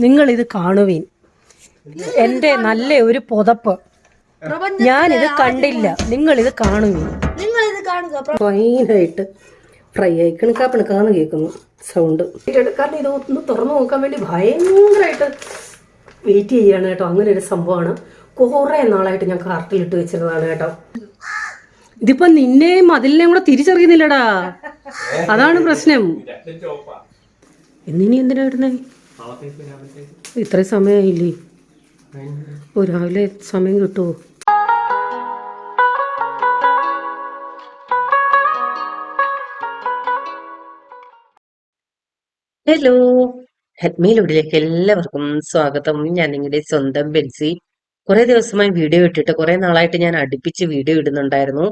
നിങ്ങളിത് കാണുവീൻ. എന്റെ നല്ല ഒരു പുതപ്പ്. ഞാനിത് കണ്ടില്ല, നിങ്ങളിത് കാണുവീൻ. ഫൈനായിട്ട് ഫ്രൈ ആയി കിണക്കാപ്പിണക്കാന്ന് കേൾക്കുന്നു സൗണ്ട്. കാരണം ഇതൊന്ന് തുറന്നു നോക്കാൻ വേണ്ടി ഭയങ്കരമായിട്ട് വെയിറ്റ് ചെയ്യാണ് കേട്ടോ. അങ്ങനെ ഒരു സംഭവമാണ്. കുറെ നാളായിട്ട് ഞാൻ കാർട്ടിലിട്ട് വെച്ചിരുന്നതാണ് കേട്ടോ. ഇതിപ്പോ നിന്നെയും അതിലിനെയും കൂടെ തിരിച്ചറിയുന്നില്ലടാ, അതാണ് പ്രശ്നം. ഇന്നിനി എന്തിനാ ഇടുന്നേ? ഇത്രയും സമയമായില്ലേ? രാവിലെ സമയം കിട്ടുമോ? ഹലോ, ഹെഡ്മീലുഡിലേക്ക് എല്ലാവർക്കും സ്വാഗതം. ഞാൻ നിങ്ങളുടെ സ്വന്തം ബെൻസി. കുറെ ദിവസമായി വീഡിയോ ഇട്ടിട്ട് കുറെ നാളായിട്ട് ഞാൻ അടുപ്പിച്ച് വീഡിയോ ഇടുന്നുണ്ടായിരുന്നു.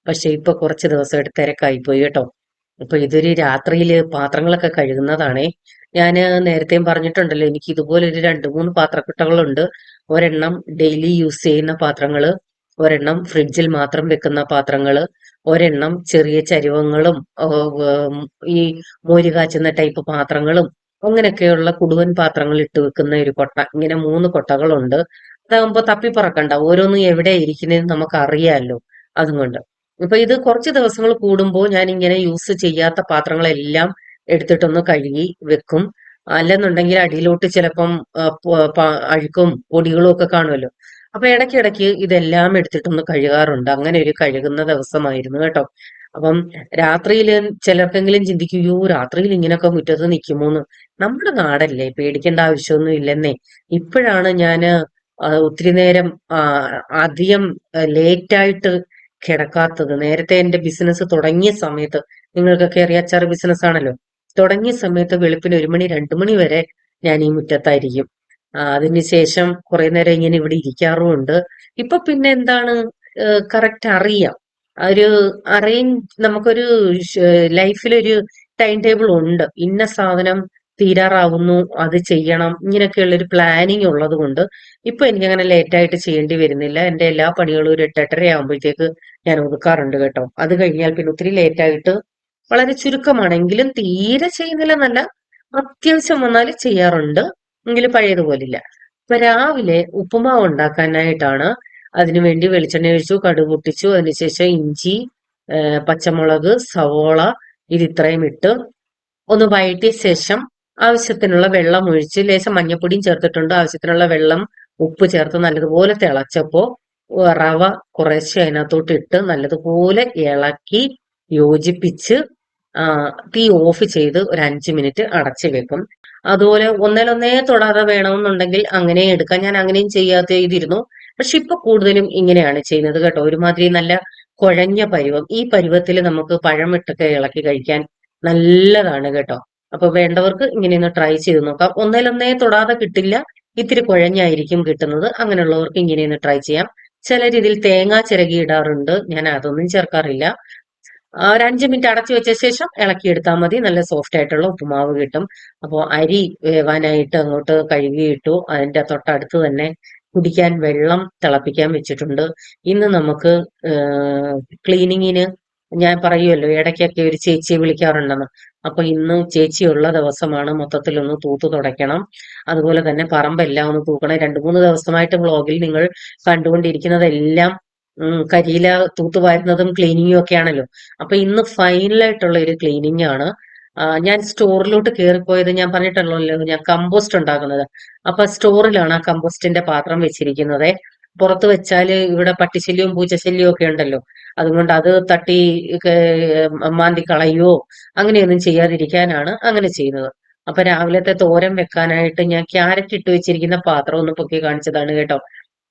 പക്ഷെ ഇപ്പൊ കുറച്ച് ദിവസമായിട്ട് തിരക്കായി പോയി കേട്ടോ. അപ്പൊ ഇതൊരു രാത്രിയില് പാത്രങ്ങളൊക്കെ കഴുകുന്നതാണേ. ഞാൻ നേരത്തെയും പറഞ്ഞിട്ടുണ്ടല്ലോ, എനിക്ക് ഇതുപോലെ ഒരു 2-3 പാത്രക്കുട്ടകളുണ്ട്. ഒരെണ്ണം ഡെയിലി യൂസ് ചെയ്യുന്ന പാത്രങ്ങള്, ഒരെണ്ണം ഫ്രിഡ്ജിൽ മാത്രം വെക്കുന്ന പാത്രങ്ങള്, ഒരെണ്ണം ചെറിയ ചരുവങ്ങളും ഈ മോര് കാച്ചുന്ന ടൈപ്പ് പാത്രങ്ങളും, അങ്ങനെയൊക്കെയുള്ള കുടുവൻ പാത്രങ്ങൾ ഇട്ട് വെക്കുന്ന ഒരു കൊട്ട. ഇങ്ങനെ 3 കൊട്ടകളുണ്ട്. അതാകുമ്പോ തപ്പിപ്പറക്കണ്ട, ഓരോന്നും എവിടെ ഇരിക്കുന്നതെന്ന് നമുക്ക് അറിയാമല്ലോ. അതുകൊണ്ട് ഇപ്പൊ ഇത് കുറച്ച് ദിവസങ്ങൾ കൂടുമ്പോൾ ഞാൻ ഇങ്ങനെ യൂസ് ചെയ്യാത്ത പാത്രങ്ങളെല്ലാം എടുത്തിട്ടൊന്ന് കഴുകി വെക്കും. അല്ലെന്നുണ്ടെങ്കിൽ അടിയിലോട്ട് ചിലപ്പം അഴുക്കും പൊടികളും ഒക്കെ കാണുമല്ലോ. അപ്പൊ ഇടയ്ക്കിടയ്ക്ക് ഇതെല്ലാം എടുത്തിട്ടൊന്ന് കഴുകാറുണ്ട്. അങ്ങനെ ഒരു കഴുകുന്ന ദിവസമായിരുന്നു കേട്ടോ. അപ്പം രാത്രിയിൽ ചിലർക്കെങ്കിലും ചിന്തിക്കുകയോ, രാത്രിയിൽ ഇങ്ങനെയൊക്കെ മുറ്റത്ത് നിൽക്കുമോന്ന്. നമ്മുടെ നാടല്ലേ, പേടിക്കേണ്ട ആവശ്യമൊന്നും ഇല്ലെന്നേ. ഇപ്പോഴാണ് ഞാന് ഒത്തിരി നേരം അധികം ലേറ്റായിട്ട് കിടക്കാത്തത്. നേരത്തെ എന്റെ ബിസിനസ് തുടങ്ങിയ സമയത്ത്, നിങ്ങൾക്കൊക്കെ അറിയാം, അച്ചാർ ബിസിനസ് ആണല്ലോ. തുടങ്ങിയ സമയത്ത് വെളുപ്പിന് 1 മണി 2 മണി വരെ ഞാൻ ഈ മുറ്റത്തായിരിക്കും. അതിനുശേഷം കുറെ നേരം ഇങ്ങനെ ഇവിടെ ഇരിക്കാറുമുണ്ട്. ഇപ്പൊ പിന്നെ എന്താണ്, കറക്റ്റ് അറിയാം. ഒരു നമുക്കൊരു ലൈഫിലൊരു ടൈം ടേബിൾ ഉണ്ട്. ഇന്ന സാധനം തീരാറാവുന്നു, അത് ചെയ്യണം, ഇങ്ങനെയൊക്കെയുള്ള ഒരു പ്ലാനിങ് ഉള്ളത് കൊണ്ട് ഇപ്പൊ എനിക്ക് അങ്ങനെ ലേറ്റ് ആയിട്ട് ചെയ്യേണ്ടി വരുന്നില്ല. എന്റെ എല്ലാ പണികളും ഒരു 8-8:30 ആകുമ്പോഴത്തേക്ക് ഞാൻ ഒതുക്കാറുണ്ട് കേട്ടോ. അത് കഴിഞ്ഞാൽ പിന്നെ ഒത്തിരി ലേറ്റ് ആയിട്ട്, വളരെ ചുരുക്കമാണെങ്കിലും, തീരെ ചെയ്യുന്നില്ല എന്നല്ല, അത്യാവശ്യം വന്നാൽ ചെയ്യാറുണ്ട്. എങ്കിലും പഴയതുപോലില്ല. ഇപ്പൊ രാവിലെ ഉപ്പുമാവ് ഉണ്ടാക്കാനായിട്ടാണ്. അതിനുവേണ്ടി വെളിച്ചെണ്ണ ഒഴിച്ചു, കടുക് പൊട്ടിച്ചു, അതിനുശേഷം ഇഞ്ചി, പച്ചമുളക്, സവോള, ഇത് ഇത്രയും ഇട്ട് ഒന്ന് വഴറ്റിയ ശേഷം ആവശ്യത്തിനുള്ള വെള്ളം ഒഴിച്ച്, ലേശം മഞ്ഞപ്പൊടിയും ചേർത്തിട്ടുണ്ട്. ആവശ്യത്തിനുള്ള വെള്ളം, ഉപ്പ് ചേർത്ത് നല്ലതുപോലെ തിളച്ചപ്പോ റവ കുറേശ്ശെ അതിനകത്തോട്ട് ഇട്ട് നല്ലതുപോലെ ഇളക്കി യോജിപ്പിച്ച് തീ ഓഫ് ചെയ്ത് ഒരു 5 മിനിറ്റ് അടച്ചു വെക്കും. അതുപോലെ ഒന്നേലൊന്നേ തൊടാതെ വേണമെന്നുണ്ടെങ്കിൽ അങ്ങനെ എടുക്കാം. ഞാൻ അങ്ങനെയും ചെയ്തിരുന്നു. പക്ഷെ ഇപ്പൊ കൂടുതലും ഇങ്ങനെയാണ് ചെയ്യുന്നത് കേട്ടോ. ഒരുമാതിരി നല്ല കുഴഞ്ഞ പരുവം. ഈ പരുവത്തിൽ നമുക്ക് പഴമിട്ടൊക്കെ ഇളക്കി കഴിക്കാൻ നല്ലതാണ് കേട്ടോ. അപ്പൊ വേണ്ടവർക്ക് ഇങ്ങനെയൊന്ന് ട്രൈ ചെയ്ത് നോക്കാം. ഒന്നേലൊന്നേ തൊടാതെ കിട്ടില്ല, ഇത്തിരി കുഴഞ്ഞായിരിക്കും കിട്ടുന്നത്. അങ്ങനെയുള്ളവർക്ക് ഇങ്ങനെയൊന്ന് ട്രൈ ചെയ്യാം. ചില രീതിയിൽ തേങ്ങ ചിരകി ഇടാറുണ്ട്. ഞാൻ അതൊന്നും ചേർക്കാറില്ല. ഒരു 5 മിനിറ്റ് അടച്ചു വെച്ച ശേഷം ഇളക്കിയെടുത്താൽ മതി. നല്ല സോഫ്റ്റ് ആയിട്ടുള്ള ഉപ്പുമാവ് കിട്ടും. അപ്പോൾ അരി വേവാനായിട്ട് അങ്ങോട്ട് കഴുകിയിട്ടു. അതിന്റെ തൊട്ടടുത്ത് തന്നെ കുടിക്കാൻ വെള്ളം തിളപ്പിക്കാൻ വെച്ചിട്ടുണ്ട്. ഇന്ന് നമുക്ക് ക്ലീനിങ്ങിന്, ഞാൻ പറയുമല്ലോ ഇടയ്ക്കൊക്കെ ഒരു ചേച്ചിയെ വിളിക്കാറുണ്ടെന്ന്. അപ്പൊ ഇന്ന് ചേച്ചിയുള്ള ദിവസമാണ്. മൊത്തത്തിലൊന്ന് തൂത്തു തുടയ്ക്കണം. അതുപോലെ തന്നെ പറമ്പെല്ലാം ഒന്ന് തൂക്കണം. 2-3 ദിവസമായിട്ട് വ്ളോഗിൽ നിങ്ങൾ കണ്ടുകൊണ്ടിരിക്കുന്നതെല്ലാം കരിയില തൂത്തുവാരുന്നതും ക്ലീനിങ്ങും ഒക്കെ ആണല്ലോ. അപ്പൊ ഇന്ന് ഫൈനലായിട്ടുള്ള ഒരു ക്ലീനിങ് ആണ്. ഞാൻ സ്റ്റോറിലോട്ട് കയറിപ്പോയത് ഞാൻ പറഞ്ഞിട്ടുള്ളല്ലോ, ഞാൻ കമ്പോസ്റ്റ് ഉണ്ടാക്കുന്നത്. അപ്പൊ സ്റ്റോറിലാണ് ആ കമ്പോസ്റ്റിന്റെ പാത്രം വെച്ചിരിക്കുന്നത്. പുറത്ത് വെച്ചാല് ഇവിടെ പട്ടിശല്യവും പൂച്ചശല്യവും ഒക്കെ ഉണ്ടല്ലോ. അതുകൊണ്ട് അത് തട്ടി മാന്തി കളയുവോ അങ്ങനെയൊന്നും ചെയ്യാതിരിക്കാനാണ് അങ്ങനെ ചെയ്യുന്നത്. അപ്പൊ രാവിലത്തെ തോരൻ വെക്കാനായിട്ട് ഞാൻ ക്യാരറ്റ് ഇട്ട് വെച്ചിരിക്കുന്ന പാത്രം ഒന്ന് പൊക്കി കാണിച്ചതാണ് കേട്ടോ.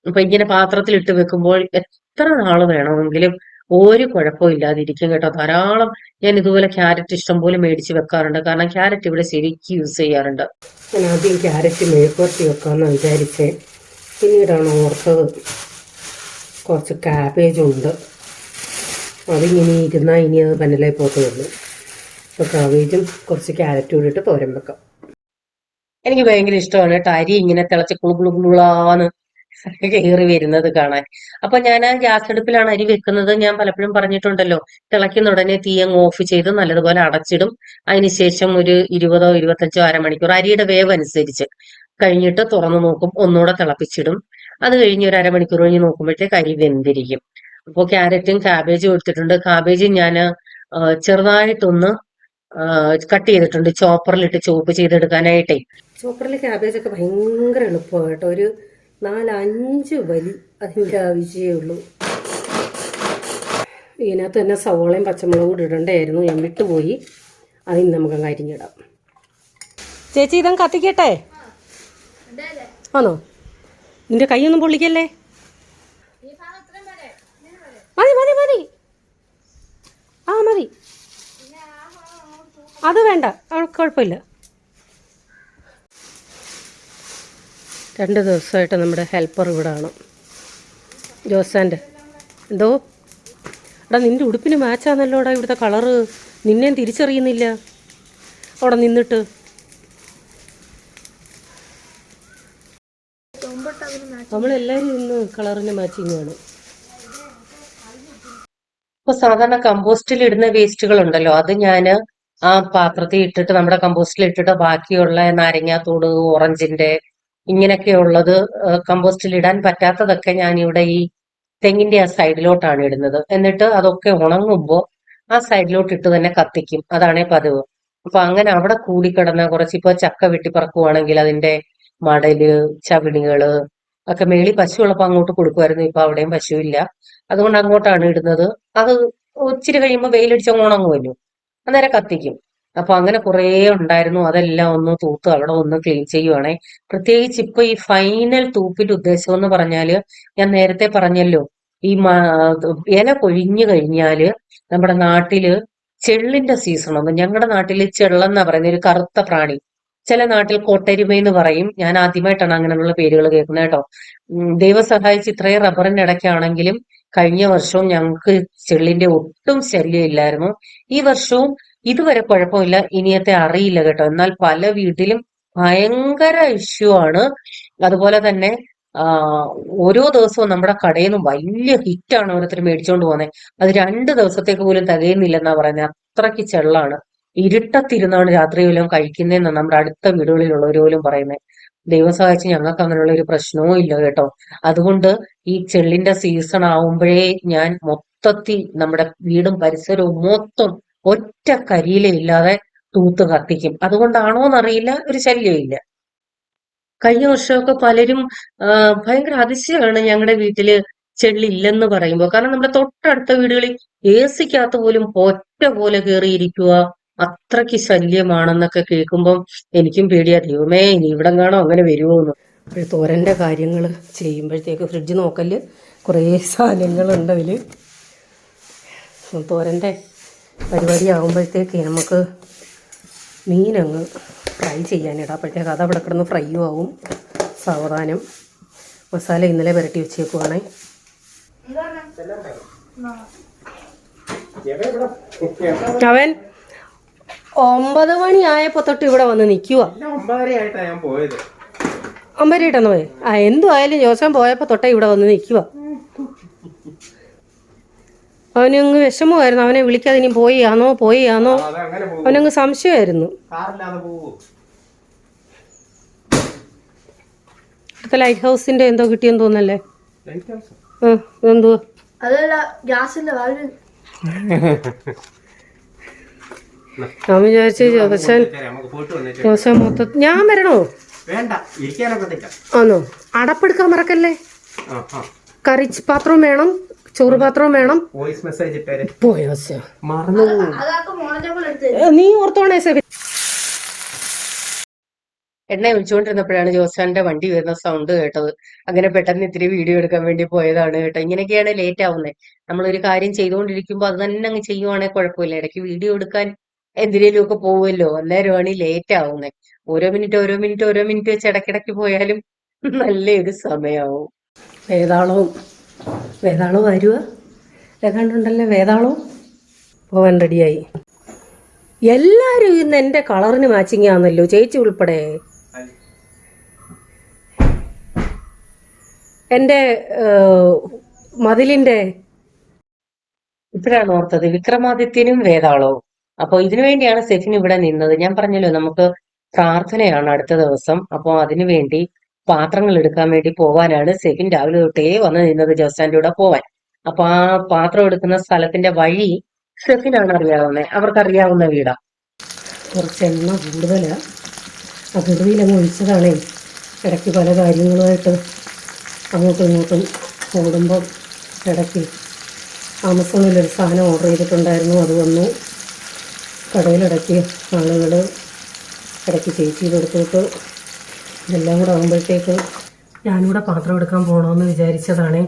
അപ്പൊ ഇങ്ങനെ പാത്രത്തിൽ ഇട്ട് വെക്കുമ്പോൾ എത്ര നാള് വേണമെങ്കിലും ഒരു കുഴപ്പവും ഇല്ലാതിരിക്കും കേട്ടോ. ധാരാളം ഞാൻ ഇതുപോലെ ക്യാരറ്റ് ഇഷ്ടം പോലെ മേടിച്ച് വെക്കാറുണ്ട്. കാരണം ക്യാരറ്റ് ഇവിടെ ശരിക്കും യൂസ് ചെയ്യാറുണ്ട്. ഞാൻ ആദ്യം ക്യാരറ്റ് മെഴുക്കുവരട്ടി വെക്കാമെന്ന് വിചാരിച്ചേ. പിന്നീടാണ് ഓർത്തത് കുറച്ച് കാബേജ് ഉണ്ട്, അതിങ്ങനെ ഇരുന്നാൽ ഇനി അത് പന്നലായി പോകത്തുള്ളൂ. അപ്പോൾ കാബേജും കുറച്ച് ക്യാരറ്റും കൂടിയിട്ട് തോരൻ വെക്കാം. എനിക്ക് ഭയങ്കര ഇഷ്ടമാണ് കേട്ടോ അരി ഇങ്ങനെ തിളച്ച് കുളുകുളുകുളാന്ന് കയറി വരുന്നത് കാണാൻ. അപ്പൊ ഞാൻ ആ ഗ്യാസ് അടുപ്പിലാണ് അരി വെക്കുന്നത്. ഞാൻ പലപ്പോഴും പറഞ്ഞിട്ടുണ്ടല്ലോ, തിളയ്ക്കുന്ന ഉടനെ തീ അങ്ങ് ഓഫ് ചെയ്ത് നല്ലതുപോലെ അടച്ചിടും. അതിനുശേഷം ഒരു 20-25 അരമണിക്കൂർ, അരിയുടെ വേവ് അനുസരിച്ച് കഴിഞ്ഞിട്ട് തുറന്നു നോക്കും, ഒന്നുകൂടെ തിളപ്പിച്ചിടും. അത് കഴിഞ്ഞ് ഒരു അരമണിക്കൂർ കഴിഞ്ഞ് നോക്കുമ്പോഴത്തേക്ക് അരി വെന്തിരിക്കും. അപ്പോൾ ക്യാരറ്റും കാബേജും എടുത്തിട്ടുണ്ട്. കാബേജും ഞാൻ ചെറുതായിട്ടൊന്ന് കട്ട് ചെയ്തിട്ടുണ്ട്, ചോപ്പറിലിട്ട് ചോപ്പ് ചെയ്തെടുക്കാനായിട്ടേ. ചോപ്പറിൽ ക്യാബേജ് ഒക്കെ ഭയങ്കര എളുപ്പമാണ് കേട്ടോ. ഒരു 4-5 വലി അതിൻ്റെ ആവശ്യമേ ഉള്ളൂ. ഇതിനകത്ത് തന്നെ സവോളയും പച്ചമുളകും കൂടി ഇടണ്ടായിരുന്നു, ഞാൻ വിട്ടുപോയി. അതിന് നമുക്ക് അരിഞ്ഞിടാം. ചേച്ചി ഇതങ്ങ് കത്തിക്കട്ടെ? ആണോ? നിന്റെ കൈയൊന്നും പൊള്ളിക്കല്ലേ? മതി മതി മതി, ആ മതി, അത് വേണ്ട, കുഴപ്പമില്ല. 2 ദിവസമായിട്ട് നമ്മുടെ ഹെൽപ്പർ ഇവിടെ ആണ്, ജോസാൻ്റെ. എന്തോ എടാ, നിൻ്റെ ഉടുപ്പിന് മാച്ചാന്നല്ലോടാ ഇവിടുത്തെ കളറ്. നിന്നെയും തിരിച്ചറിയുന്നില്ല അവിടെ നിന്നിട്ട്. നമ്മളെല്ലാവരും ഇന്ന് കളറിന് മാച്ചിങ്ങാണ്. ഇപ്പൊ സാധാരണ കമ്പോസ്റ്റിൽ ഇടുന്ന വേസ്റ്റുകൾ ഉണ്ടല്ലോ, അത് ഞാൻ ആ പാത്രത്തിൽ ഇട്ടിട്ട്, നമ്മുടെ കമ്പോസ്റ്റിൽ ഇട്ടിട്ട് ബാക്കിയുള്ള നാരങ്ങാത്തോട്, ഓറഞ്ചിന്റെ ഇങ്ങനെയൊക്കെയുള്ളത് കമ്പോസ്റ്റിൽ ഇടാൻ പറ്റാത്തതൊക്കെ ഞാൻ ഇവിടെ ഈ തെങ്ങിന്റെ ആ സൈഡിലോട്ടാണ് ഇടുന്നത്. എന്നിട്ട് അതൊക്കെ ഉണങ്ങുമ്പോൾ ആ സൈഡിലോട്ട് ഇട്ട് തന്നെ കത്തിക്കും. അതാണേ പതിവ്. അപ്പൊ അങ്ങനെ അവിടെ കൂടിക്കിടന്ന കുറച്ച്, ഇപ്പൊ ചക്ക വെട്ടിപ്പറക്കുവാണെങ്കിൽ അതിന്റെ മടല്, ചവിണികള് ഒക്കെ മേളി പശു ഉള്ളപ്പോ അങ്ങോട്ട് കൊടുക്കുമായിരുന്നു. ഇപ്പൊ അവിടെയും പശുവില്ല, അതുകൊണ്ട് അങ്ങോട്ടാണ് ഇടുന്നത്. അത് ഇച്ചിരി കഴിയുമ്പോൾ വെയിലടിച്ച ഉണങ്ങുമല്ലോ, അന്നേരം കത്തിക്കും. അപ്പൊ അങ്ങനെ കുറേ ഉണ്ടായിരുന്നു, അതെല്ലാം ഒന്ന് തൂത്ത് അവിടെ ഒന്ന് ക്ലീൻ ചെയ്യുവാണേ. പ്രത്യേകിച്ച് ഇപ്പൊ ഈ ഫൈനൽ തൂപ്പിന്റെ ഉദ്ദേശം എന്ന് പറഞ്ഞാല്, ഞാൻ നേരത്തെ പറഞ്ഞല്ലോ, ഈ ഇല കൊഴിഞ്ഞു കഴിഞ്ഞാല് നമ്മുടെ നാട്ടില് ചെള്ളിന്റെ സീസണൊന്ന്. ഞങ്ങളുടെ നാട്ടില് ചെള്ളെന്നാ പറയുന്ന ഒരു കറുത്ത പ്രാണി, ചില നാട്ടിൽ കോട്ടരുമയെന്ന് പറയും. ഞാൻ ആദ്യമായിട്ടാണ് അങ്ങനെയുള്ള പേരുകൾ കേൾക്കുന്നത് കേട്ടോ. ദൈവം സഹായിച്ച് ഇത്രയും റബ്ബറിന്റെ ഇടയ്ക്കാണെങ്കിലും കഴിഞ്ഞ വർഷവും ഞങ്ങൾക്ക് ചെള്ളിന്റെ ഒട്ടും ശല്യം ഇല്ലായിരുന്നു. ഈ വർഷവും ഇതുവരെ കുഴപ്പമില്ല, ഇനിയത്തെ അറിയില്ല കേട്ടോ. എന്നാൽ പല വീട്ടിലും ഭയങ്കര ഇഷ്യൂ ആണ്. അതുപോലെ തന്നെ ഓരോ ദിവസവും നമ്മുടെ കടയിൽ നിന്ന് വലിയ ഹിറ്റാണ് ഓരോരുത്തർ മേടിച്ചോണ്ട് പോകുന്നത്. അത് 2 ദിവസത്തേക്ക് പോലും തികയുന്നില്ലെന്നാ പറയുന്നത്, അത്രയ്ക്ക് ചെള്ളാണ്. ഇരുട്ടത്തിരുന്നാണ് രാത്രി വല്ലതും കഴിക്കുന്നതെന്ന് നമ്മുടെ അടുത്ത വീടുകളിലുള്ളവർ പോലും പറയുന്നത്. ദൈവം സഹായിച്ച് ഞങ്ങൾക്ക് അങ്ങനെയുള്ള ഒരു പ്രശ്നവും ഇല്ല കേട്ടോ. അതുകൊണ്ട് ഈ ചെള്ളിന്റെ സീസൺ ആവുമ്പോഴേ ഞാൻ മൊത്തത്തിൽ നമ്മുടെ വീടും പരിസരവും മൊത്തം ഒറ്റ കരിയിലില്ലാതെ തൂത്ത് കത്തിക്കും. അതുകൊണ്ടാണോന്നറിയില്ല, ഒരു ശല്യമില്ല. കഴിഞ്ഞ വർഷമൊക്കെ പലരും ഭയങ്കര അതിശയമാണ് ഞങ്ങളുടെ വീട്ടില് ചെള്ളില്ലെന്ന് പറയുമ്പോൾ. കാരണം നമ്മുടെ തൊട്ടടുത്ത വീടുകളിൽ സിക്കകത്ത് പോലും ഒറ്റ പോലെ കയറിയിരിക്കുക, അത്രയ്ക്ക് ശല്യമാണെന്നൊക്കെ കേൾക്കുമ്പം എനിക്കും പേടിയാ. ദൈവമേ, ഇനി ഇവിടം കാണോ അങ്ങനെ വരുമോന്ന്. തോരൻ്റെ കാര്യങ്ങൾ ചെയ്യുമ്പോഴത്തേക്ക് ഫ്രിഡ്ജ് നോക്കല് കുറേ സാധനങ്ങളുണ്ട് അതിൽ. തോരൻ്റെ പരിപാടി ആകുമ്പോഴത്തേക്ക് നമുക്ക് മീനങ്ങ് ഫ്രൈ ചെയ്യാനിടാം. അപ്പോഴത്തേക്ക് അത് അവിടെ കിടന്ന് ഫ്രൈയും ആവും. സാവധാനം മസാല ഇന്നലെ പുരട്ടി വെച്ചേക്കുവാണേ. അവൻ 9 മണിയായപ്പോ തൊട്ട് ഇവിടെ വന്ന് നിൽക്കുക. 9:30 പോയി. എന്തു ആയാലും ജോസൻ പോയപ്പോ തൊട്ടേ ഇവിടെ വന്ന് നിൽക്കുക. അവനങ്ങ് വിഷമമായിരുന്നു, അവനെ വിളിക്കാതെ ഇനി പോയി ആണോ അവനങ്ങ് സംശയമായിരുന്നു. അടുത്ത ലൈറ്റ് ഹൗസിന്റെ എന്തോ കിട്ടിയെന്ന് തോന്നല്ലേ? എന്തുവാ ഞാൻ വിചാരിച്ചു ജോസൻ മൊത്തം ഞാൻ വരണോ? ആണോ? അടപ്പെടുക്കാൻ മറക്കല്ലേ. കറി പാത്രവും വേണം, ചോറ് പാത്രവും വേണം. നീ ഓർത്തോണേ. എണ്ണ ഒഴിച്ചുകൊണ്ടിരുന്നപ്പോഴാണ് ജോസാന്റെ വണ്ടി വരുന്ന സൗണ്ട് കേട്ടത്. അങ്ങനെ പെട്ടെന്ന് ഇത്തിരി വീഡിയോ എടുക്കാൻ വേണ്ടി പോയതാണ് കേട്ടോ. ഇങ്ങനെയൊക്കെയാണ് ലേറ്റ് ആവുന്നത്. നമ്മളൊരു കാര്യം ചെയ്തുകൊണ്ടിരിക്കുമ്പോൾ അത് തന്നെ അങ്ങ് ചെയ്യുവാണെങ്കിൽ കുഴപ്പമില്ല. ഇടയ്ക്ക് വീഡിയോ എടുക്കാൻ എന്തിനേലും ഒക്കെ പോവുമല്ലോ, അന്നേരമാണ് ഈ ലേറ്റ് ആവുന്നത്. ഓരോ മിനിറ്റ് വെച്ച് ഇടയ്ക്കിടയ്ക്ക് പോയാലും നല്ലൊരു സമയമാവും. വേതാളവും വരുക ഏതാണ്ടുണ്ടല്ലേ. വേതാളവും പോവാൻ റെഡിയായി. എല്ലാവരും ഇന്ന് എൻ്റെ കളറിന് മാച്ചിങ് ആണല്ലോ, ചേച്ചി ഉൾപ്പെടെ. എൻ്റെ മതിലിൻ്റെ ഇപ്പോഴാണ് ഓർത്തത്, വിക്രമാദിത്യനും വേതാളവും. അപ്പൊ ഇതിനു വേണ്ടിയാണ് സെഫിൻ ഇവിടെ നിന്നത്. ഞാൻ പറഞ്ഞല്ലോ, നമുക്ക് പ്രാർത്ഥനയാണ് അടുത്ത ദിവസം. അപ്പോൾ അതിനു വേണ്ടി പാത്രങ്ങൾ എടുക്കാൻ വേണ്ടി പോവാനാണ് സെഫിൻ രാവിലെ തൊട്ടേ വന്ന് നിന്നത് ജോസ്റ്റാൻ്റെ കൂടെ പോവാൻ. അപ്പൊ ആ പാത്രം എടുക്കുന്ന സ്ഥലത്തിന്റെ വഴി സെഫിനാണ് അറിയാവുന്നത്, അവർക്കറിയാവുന്ന വീടാ. കുറച്ച് എണ്ണ കൂടുതലാ, ആ കെടുതിയിലങ്ങ് ഒഴിച്ചതാണേ. ഇടയ്ക്ക് പല കാര്യങ്ങളുമായിട്ട് അങ്ങോട്ടും ഇങ്ങോട്ടും ഓടുമ്പോൾ ഇടയ്ക്ക് ആമസോണിലൊരു സാധനം ഓർഡർ ചെയ്തിട്ടുണ്ടായിരുന്നു, അത് വന്നു. കടയിലിടയ്ക്ക് ആളുകൾ ഇടയ്ക്ക് ചേച്ചിയുടെ അടുത്തോട്ട് ഇതെല്ലാം കൂടെ ആകുമ്പോഴത്തേക്ക് ഞാനിവിടെ പാത്രം എടുക്കാൻ പോകണമെന്ന് വിചാരിച്ചതാണ്.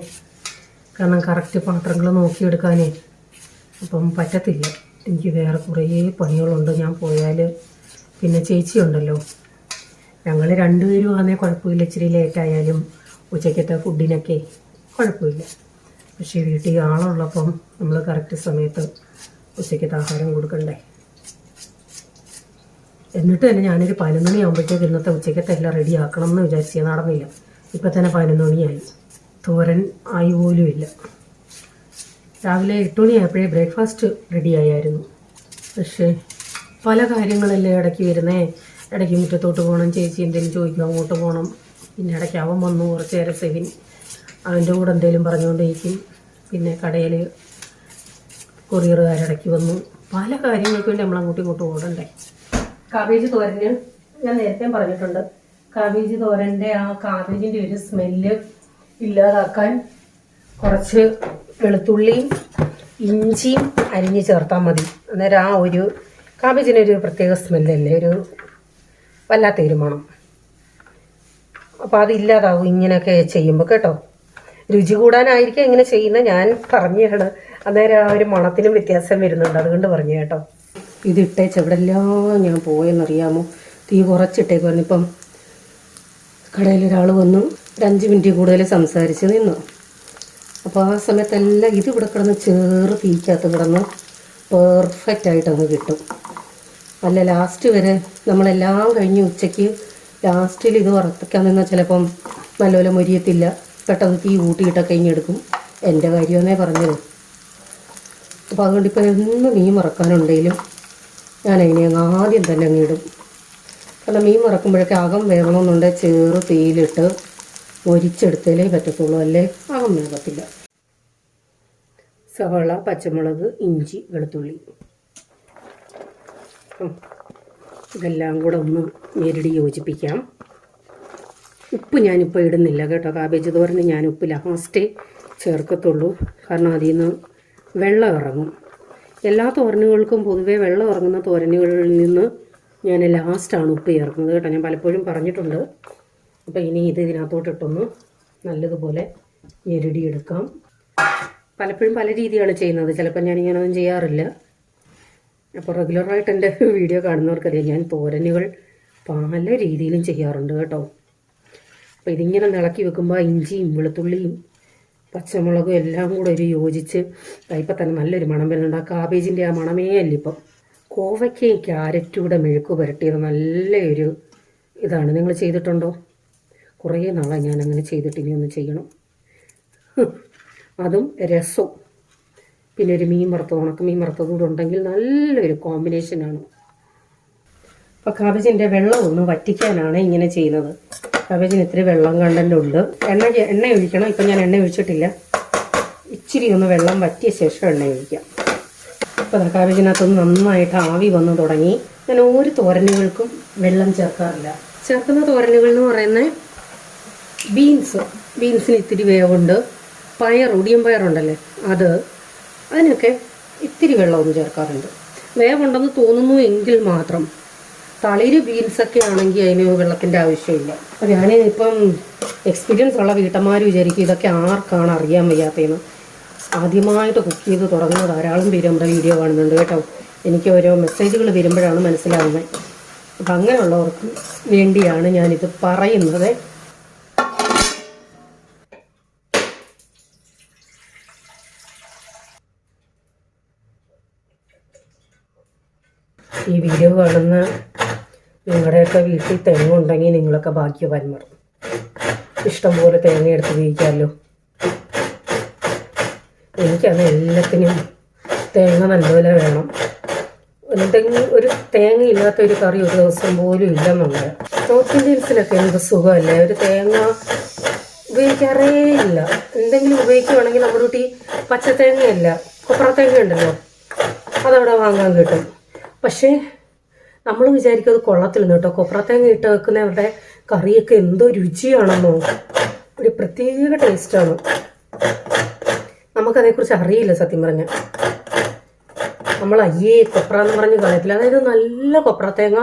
കാരണം കറക്റ്റ് പാത്രങ്ങൾ നോക്കിയെടുക്കാനേ അപ്പം പറ്റത്തില്ല, എനിക്ക് വേറെ കുറേ പണികളുണ്ട്. ഞാൻ പോയാൽ പിന്നെ ചേച്ചി ഉണ്ടല്ലോ, ഞങ്ങൾ രണ്ടുപേരും ആണെങ്കിൽ കുഴപ്പമില്ല, ഇച്ചിരി ലേറ്റായാലും ഉച്ചയ്ക്കത്തെ ഫുഡിനൊക്കെ കുഴപ്പമില്ല. പക്ഷേ വീട്ടിൽ ആളുള്ളപ്പം നമ്മൾ കറക്റ്റ് സമയത്ത് ഉച്ചയ്ക്കത്തെ ആഹാരം കൊടുക്കണ്ടേ. എന്നിട്ട് തന്നെ ഞാനൊരു 11 മണിയാകുമ്പോഴത്തേക്ക് ഇന്നത്തെ ഉച്ചയ്ക്കത്തെ എല്ലാം റെഡി ആക്കണം എന്ന് വിചാരിച്ചത്, നടന്നില്ല. ഇപ്പം തന്നെ 11 മണിയായി, തോരൻ ആയി പോലും ഇല്ല. രാവിലെ 8 മണിയായപ്പോഴേ ബ്രേക്ക്ഫാസ്റ്റ് റെഡി ആയായിരുന്നു. പക്ഷേ പല കാര്യങ്ങളല്ലേ ഇടയ്ക്ക് വരുന്നേ. ഇടയ്ക്ക് മുറ്റത്തോട്ട് പോകണം, ചേച്ചി എന്തെങ്കിലും ചോദിക്കും, അങ്ങോട്ട് പോകണം. പിന്നെ ഇടയ്ക്ക് അവൻ വന്നു, കുറച്ച് നേരം സെവിൻ അവൻ്റെ കൂടെ എന്തെങ്കിലും പറഞ്ഞുകൊണ്ടിരിക്കും. പിന്നെ കടയിൽ കൊറിയറുകാരിടയ്ക്ക് വന്നു. പല കാര്യങ്ങൾക്ക് വേണ്ടി നമ്മൾ അങ്ങോട്ടും ഇങ്ങോട്ടും ഓടണ്ടേ. കാബേജ് തോരന് ഞാൻ നേരത്തെ പറഞ്ഞിട്ടുണ്ട്, കാബേജ് തോരൻ്റെ ആ കാബേജിൻ്റെ ഒരു സ്മെല്ല് ഇല്ലാതാക്കാൻ കുറച്ച് വെളുത്തുള്ളിയും ഇഞ്ചിയും അരിഞ്ഞ് ചേർത്താൽ മതി. അന്നേരം ആ ഒരു കാബേജിനൊരു പ്രത്യേക സ്മെല്ലല്ലേ, ഒരു വല്ലാത്തൊരു മണം. അപ്പോൾ അതില്ലാതാവും ഇങ്ങനെയൊക്കെ ചെയ്യുമ്പോൾ കേട്ടോ. രുചി കൂടാനായിരിക്കും ഇങ്ങനെ ചെയ്യുന്നത്, ഞാൻ പറഞ്ഞതാണ്. അന്നേരം ആ ഒരു മണത്തിനും വ്യത്യാസം വരുന്നുണ്ട്, അതുകൊണ്ട് പറഞ്ഞു കേട്ടോ. ഇതിട്ടേച്ച് എവിടെല്ലാം ഞാൻ പോയെന്നറിയാമോ. തീ കുറച്ചിട്ടേക്കുമായിരുന്നു. ഇപ്പം കടയിലൊരാൾ വന്നു, ഒരു 5 മിനിറ്റ് കൂടുതൽ സംസാരിച്ച് നിന്നു. അപ്പോൾ ആ സമയത്തെല്ലാം ഇത് ഇവിടെ കിടന്ന് തീക്കകത്ത് കിടന്ന് പെർഫെക്റ്റായിട്ട് അങ്ങ് കിട്ടും. അല്ല ലാസ്റ്റ് വരെ നമ്മളെല്ലാം കഴിഞ്ഞ് ഉച്ചയ്ക്ക് ലാസ്റ്റിൽ ഇത് വറുക്കാൻ നിന്നാൽ ചിലപ്പം നല്ലപോലെ മൊരിയത്തില്ല, പെട്ടെന്ന് തീ കൂട്ടിയിട്ടൊക്കെ ഇങ്ങെടുക്കും. എൻ്റെ കാര്യമെന്നേ പറഞ്ഞത്. അപ്പോൾ അതുകൊണ്ട് ഇപ്പോൾ എന്ന് മീൻ മറക്കാനുണ്ടെങ്കിലും ഞാൻ അതിനെ ആദ്യം തന്നെ അങ്ങ് ഇടും. കാരണം മീൻ മറക്കുമ്പോഴൊക്കെ അകം വേണമെന്നുണ്ടെങ്കിൽ തീയിലിട്ട് മൊരിച്ചെടുത്താലേ പറ്റത്തുള്ളൂ, അല്ലേ അകം വേഗത്തില്ല. സവാള, പച്ചമുളക്, ഇഞ്ചി, വെളുത്തുള്ളി ഇതെല്ലാം കൂടെ ഒന്ന് ഞെരടി യോജിപ്പിക്കാം. ഉപ്പ് ഞാനിപ്പോൾ ഇടുന്നില്ല കേട്ടോ. കാബേജ് തോരന് ഞാൻ ഉപ്പ് ലാസ്റ്റേ ചേർക്കത്തുള്ളൂ, കാരണം അതിൽ നിന്ന് വെള്ളം ഇറങ്ങും. എല്ലാ തോരനുകൾക്കും പൊതുവേ വെള്ളം ഇറങ്ങുന്ന തോരനുകളിൽ നിന്ന് ഞാൻ ലാസ്റ്റാണ് ഉപ്പ് ചേർക്കുന്നത് കേട്ടോ. ഞാൻ പലപ്പോഴും പറഞ്ഞിട്ടുണ്ട്. അപ്പോൾ ഇനി ഇതിനകത്തോട്ടിട്ടൊന്ന് നല്ലതുപോലെ ഞെരടിയെടുക്കാം. പലപ്പോഴും പല രീതിയാണ് ചെയ്യുന്നത്, ചിലപ്പോൾ ഞാനിങ്ങനൊന്നും ചെയ്യാറില്ല. അപ്പോൾ റെഗുലറായിട്ട് എൻ്റെ വീഡിയോ കാണുന്നവർക്കറിയാം, ഞാൻ തോരനുകൾ പല രീതിയിലും ചെയ്യാറുണ്ട് കേട്ടോ. അപ്പോൾ ഇതിങ്ങനെ ഇളക്കി വെക്കുമ്പോൾ ഇഞ്ചിയും വെളുത്തുള്ളിയും പച്ചമുളകും എല്ലാം കൂടെ ഒരു യോജിച്ച് ഇപ്പം തന്നെ നല്ലൊരു മണം വരുന്നുണ്ട്. ആ കാബേജിൻ്റെ ആ മണമേ അല്ല ഇപ്പം. കോവയ്ക്കയും ക്യാരറ്റും കൂടെ മെഴുക്ക് പുരട്ടിയത് നല്ലൊരു ഇതാണ്. നിങ്ങൾ ചെയ്തിട്ടുണ്ടോ? കുറേ നാളായി ഞാൻ അങ്ങനെ ചെയ്തിട്ട് ഇനി ഒന്ന് ചെയ്യണം. അതും രസവും പിന്നെ ഒരു മീൻ വറുത്തത്, ഉണക്ക മീൻ വറുത്തതും കൂടെ ഉണ്ടെങ്കിൽ നല്ലൊരു കോമ്പിനേഷനാണ്. അപ്പോൾ കാബേജിൻ്റെ വെള്ളം ഒന്ന് വറ്റിക്കാനാണ് ഇങ്ങനെ ചെയ്യുന്നത്. കാബേജിന് ഇത്തിരി വെള്ളം കണ്ടൻ്റ് ഉണ്ട്. എണ്ണ ഒഴിക്കണം. ഇപ്പം ഞാൻ എണ്ണ ഒഴിച്ചിട്ടില്ല, ഇച്ചിരി ഒന്ന് വെള്ളം വറ്റിയ ശേഷം എണ്ണ ഒഴിക്കാം. അപ്പോൾ കാബേജിനകത്തൊന്ന് നന്നായിട്ട് ആവി വന്ന് തുടങ്ങി. ഞാൻ ഒരു തോരനുകൾക്കും വെള്ളം ചേർക്കാറില്ല. ചേർക്കുന്ന തോരനുകൾ എന്ന് പറയുന്നത് ബീൻസിന് ഇത്തിരി വേവുണ്ട്, ഒടിയൻ പയറുണ്ടല്ലേ അതിനൊക്കെ ഇത്തിരി വെള്ളമൊന്നും ചേർക്കാറുണ്ട്. വേവുണ്ടെന്ന് തോന്നുന്നു എങ്കിൽ മാത്രം. തളിര് ബീൻസൊക്കെ ആണെങ്കിൽ അതിന് വെള്ളത്തിൻ്റെ ആവശ്യമില്ല. അപ്പോൾ ഞാൻ ഇപ്പം എക്സ്പീരിയൻസ് ഉള്ള വീട്ടമ്മമാർ വിചാരിക്കും ഇതൊക്കെ ആർക്കാണ് അറിയാൻ വയ്യാത്തതെന്ന്. ആദ്യമായിട്ട് കുക്ക് ചെയ്ത് തുടങ്ങുന്ന ധാരാളം പേര് നമ്മുടെ വീഡിയോ കാണുന്നുണ്ട് കേട്ടോ. എനിക്ക് ഓരോ മെസ്സേജുകൾ വരുമ്പോഴാണ് മനസ്സിലാവുന്നത്. അപ്പം അങ്ങനെയുള്ളവർക്ക് വേണ്ടിയാണ് ഞാനിത് പറയുന്നത്. ഈ വീഡിയോ കാണുന്ന നിങ്ങളുടെയൊക്കെ വീട്ടിൽ തെങ്ങുണ്ടെങ്കിൽ നിങ്ങളൊക്കെ ഭാഗ്യവാന്മാർ. ഇഷ്ടംപോലെ തേങ്ങ എടുത്ത് ഉപയോഗിക്കാമല്ലോ. എനിക്കത് എല്ലാത്തിനും തേങ്ങ നല്ലപോലെ വേണം. എന്തെങ്കിലും ഒരു തേങ്ങ ഇല്ലാത്ത ഒരു കറി ഒരു ദിവസം പോലും ഇല്ലെന്നുള്ളത്. നോർത്ത് ഇന്ത്യൻസിനൊക്കെ എന്ത് സുഖമല്ലേ, ഒരു തേങ്ങ ഉപയോഗിക്കാറേ ഇല്ല. എന്തെങ്കിലും ഉപയോഗിക്കുവാണെങ്കിൽ നമ്മുടെ വീട്ടിൽ പച്ചത്തേങ്ങയല്ല കൊപ്ര തേങ്ങ ഉണ്ടല്ലോ, അതവിടെ വാങ്ങാൻ കിട്ടും. പക്ഷേ നമ്മൾ വിചാരിക്കും അത് കൊള്ളത്തില്ലെന്ന് കേട്ടോ. കൊപ്ര തേങ്ങ ഇട്ട് വെക്കുന്നവരുടെ കറിയൊക്കെ എന്തോ രുചിയാണെന്നോ, ഒരു പ്രത്യേക ടേസ്റ്റാണ്. നമുക്കതേക്കുറിച്ച് അറിയില്ല സത്യം പറഞ്ഞാൽ. നമ്മൾ കൊപ്ര എന്ന് പറഞ്ഞ് കളയത്തില്ല. അതായത് നല്ല കൊപ്ര തേങ്ങ.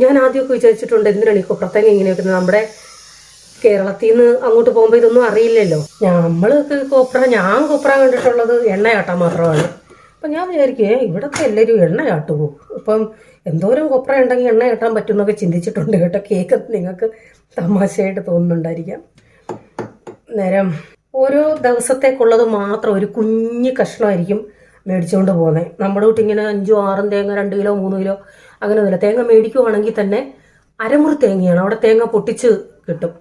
ഞാൻ ആദ്യമൊക്കെ വിചാരിച്ചിട്ടുണ്ട് എന്തിനാണ് ഈ കൊപ്ര തേങ്ങ ഇങ്ങനെ വെക്കുന്നത്. നമ്മുടെ കേരളത്തിൽ നിന്ന് അങ്ങോട്ട് പോകുമ്പോൾ ഇതൊന്നും അറിയില്ലല്ലോ. ഞാൻ കൊപ്ര കണ്ടിട്ടുള്ളത് എണ്ണയാട്ടാൻ മാത്രമാണ്. അപ്പം ഞാൻ വിചാരിക്കും ഇവിടൊക്കെ എല്ലാവരും എണ്ണയാട്ടുമോ, ഇപ്പം എന്തോരം കൊപ്ര ഉണ്ടെങ്കിൽ എണ്ണയാട്ടാൻ പറ്റുമെന്നൊക്കെ ചിന്തിച്ചിട്ടുണ്ട് കേട്ടോ. കേക്ക് നിങ്ങൾക്ക് തമാശയായിട്ട് തോന്നുന്നുണ്ടായിരിക്കാം. നേരം ഓരോ ദിവസത്തേക്കുള്ളത് മാത്രം ഒരു കുഞ്ഞ് കഷ്ണമായിരിക്കും മേടിച്ചുകൊണ്ട് പോകുന്നത്. നമ്മുടെ വീട്ടിൽ ഇങ്ങനെ 5, 6 തേങ്ങ 2 കിലോ 3 കിലോ അങ്ങനെയൊന്നുമില്ല. തേങ്ങ മേടിക്കുവാണെങ്കിൽ തന്നെ അരമുറി തേങ്ങയാണ്, അവിടെ തേങ്ങ പൊട്ടിച്ച് കിട്ടും.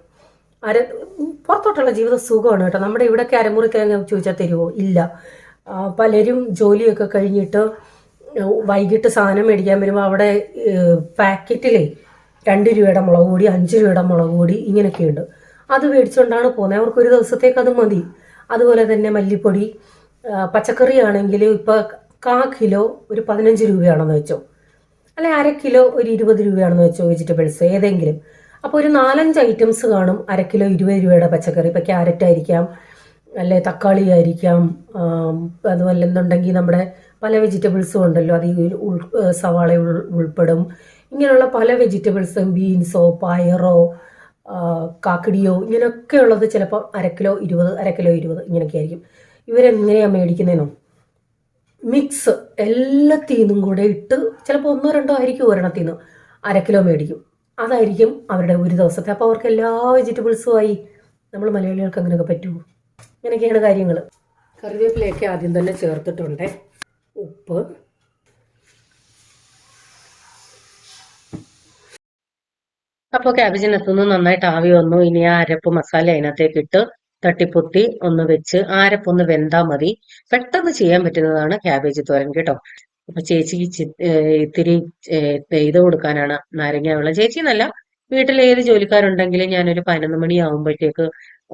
പുറത്തോട്ടുള്ള ജീവിത സുഖമാണ് കേട്ടോ. നമ്മുടെ ഇവിടെയൊക്കെ അരമുറി തേങ്ങ ചോദിച്ചാൽ തരുമോ? ഇല്ല. പലരും ജോലിയൊക്കെ കഴിഞ്ഞിട്ട് വൈകിട്ട് സാധനം മേടിക്കാൻ വരുമ്പോൾ അവിടെ പാക്കറ്റിലേ 2 രൂപയുടെ മുളക് പൊടി 5 രൂപയുടെ മുളക് പൊടി ഇങ്ങനെയൊക്കെയുണ്ട്. അത് മേടിച്ചുകൊണ്ടാണ് പോകുന്നത്. അവർക്ക് ഒരു ദിവസത്തേക്ക് അത് മതി. അതുപോലെ തന്നെ മല്ലിപ്പൊടി, പച്ചക്കറി ആണെങ്കിൽ ഇപ്പോൾ 1/4 കിലോ ഒരു 15 രൂപയാണെന്ന് വെച്ചോ, അല്ലെ 1/2 കിലോ ഒരു 20 രൂപയാണെന്ന് വെച്ചോ, വെജിറ്റബിൾസ് ഏതെങ്കിലും. അപ്പോൾ ഒരു 4-5 ഐറ്റംസ് കാണും. 1/2 കിലോ 20 രൂപയുടെ പച്ചക്കറി. ഇപ്പോൾ ക്യാരറ്റ് ആയിരിക്കാം, അല്ലെ തക്കാളി ആയിരിക്കാം, അതുപോലെ എന്നുണ്ടെങ്കിൽ നമ്മുടെ പല വെജിറ്റബിൾസും ഉണ്ടല്ലോ, അത് സവാള ഉൾപ്പെടും. ഇങ്ങനെയുള്ള പല വെജിറ്റബിൾസും, ബീൻസോ പയറോ കാക്കടിയോ ഇങ്ങനെയൊക്കെ ഉള്ളത് ചിലപ്പോൾ 1/2 കിലോ 20, 1/2 കിലോ 20 ഇങ്ങനെയൊക്കെ ആയിരിക്കും. ഇവരെങ്ങനെയാണ് മേടിക്കുന്നതിനോ മിക്സ് എല്ലാത്തിൽ നിന്നും കൂടെ ഇട്ട് ചിലപ്പോൾ 1-2 ആയിരിക്കും ഒരെണ്ണത്തിൽ നിന്ന് 1/2 കിലോ മേടിക്കും. അതായിരിക്കും അവരുടെ ഒരു ദിവസത്തെ. അപ്പോൾ അവർക്ക് എല്ലാ വെജിറ്റബിൾസും ആയി. നമ്മൾ മലയാളികൾക്ക് അങ്ങനെയൊക്കെ പറ്റുമോ? ഇങ്ങനെയൊക്കെയാണ് കാര്യങ്ങൾ. കറിവേപ്പിലയൊക്കെ ആദ്യം തന്നെ ചേർത്തിട്ടുണ്ട്. ഉപ്പ്, അപ്പോൾ ക്യാബേജിനകത്തുനിന്ന് നന്നായിട്ട് ആവി വന്നു. ഇനി ആ അരപ്പ് മസാല അതിനകത്തേക്ക് ഇട്ട് തട്ടിപ്പൊത്തി ഒന്ന് വെച്ച് അരപ്പൊന്ന് വെന്താൽ മതി. പെട്ടെന്ന് ചെയ്യാൻ പറ്റുന്നതാണ് ക്യാബേജ് തോരൻ കേട്ടോ. അപ്പൊ ചേച്ചിക്ക് ഇത്തിരി ഇത് കൊടുക്കാനാണ് നാരങ്ങ വെള്ളം. ചേച്ചി എന്നല്ല, വീട്ടിൽ ഏത് ജോലിക്കാരുണ്ടെങ്കിലും ഞാനൊരു 11 മണി ആകുമ്പോഴത്തേക്ക്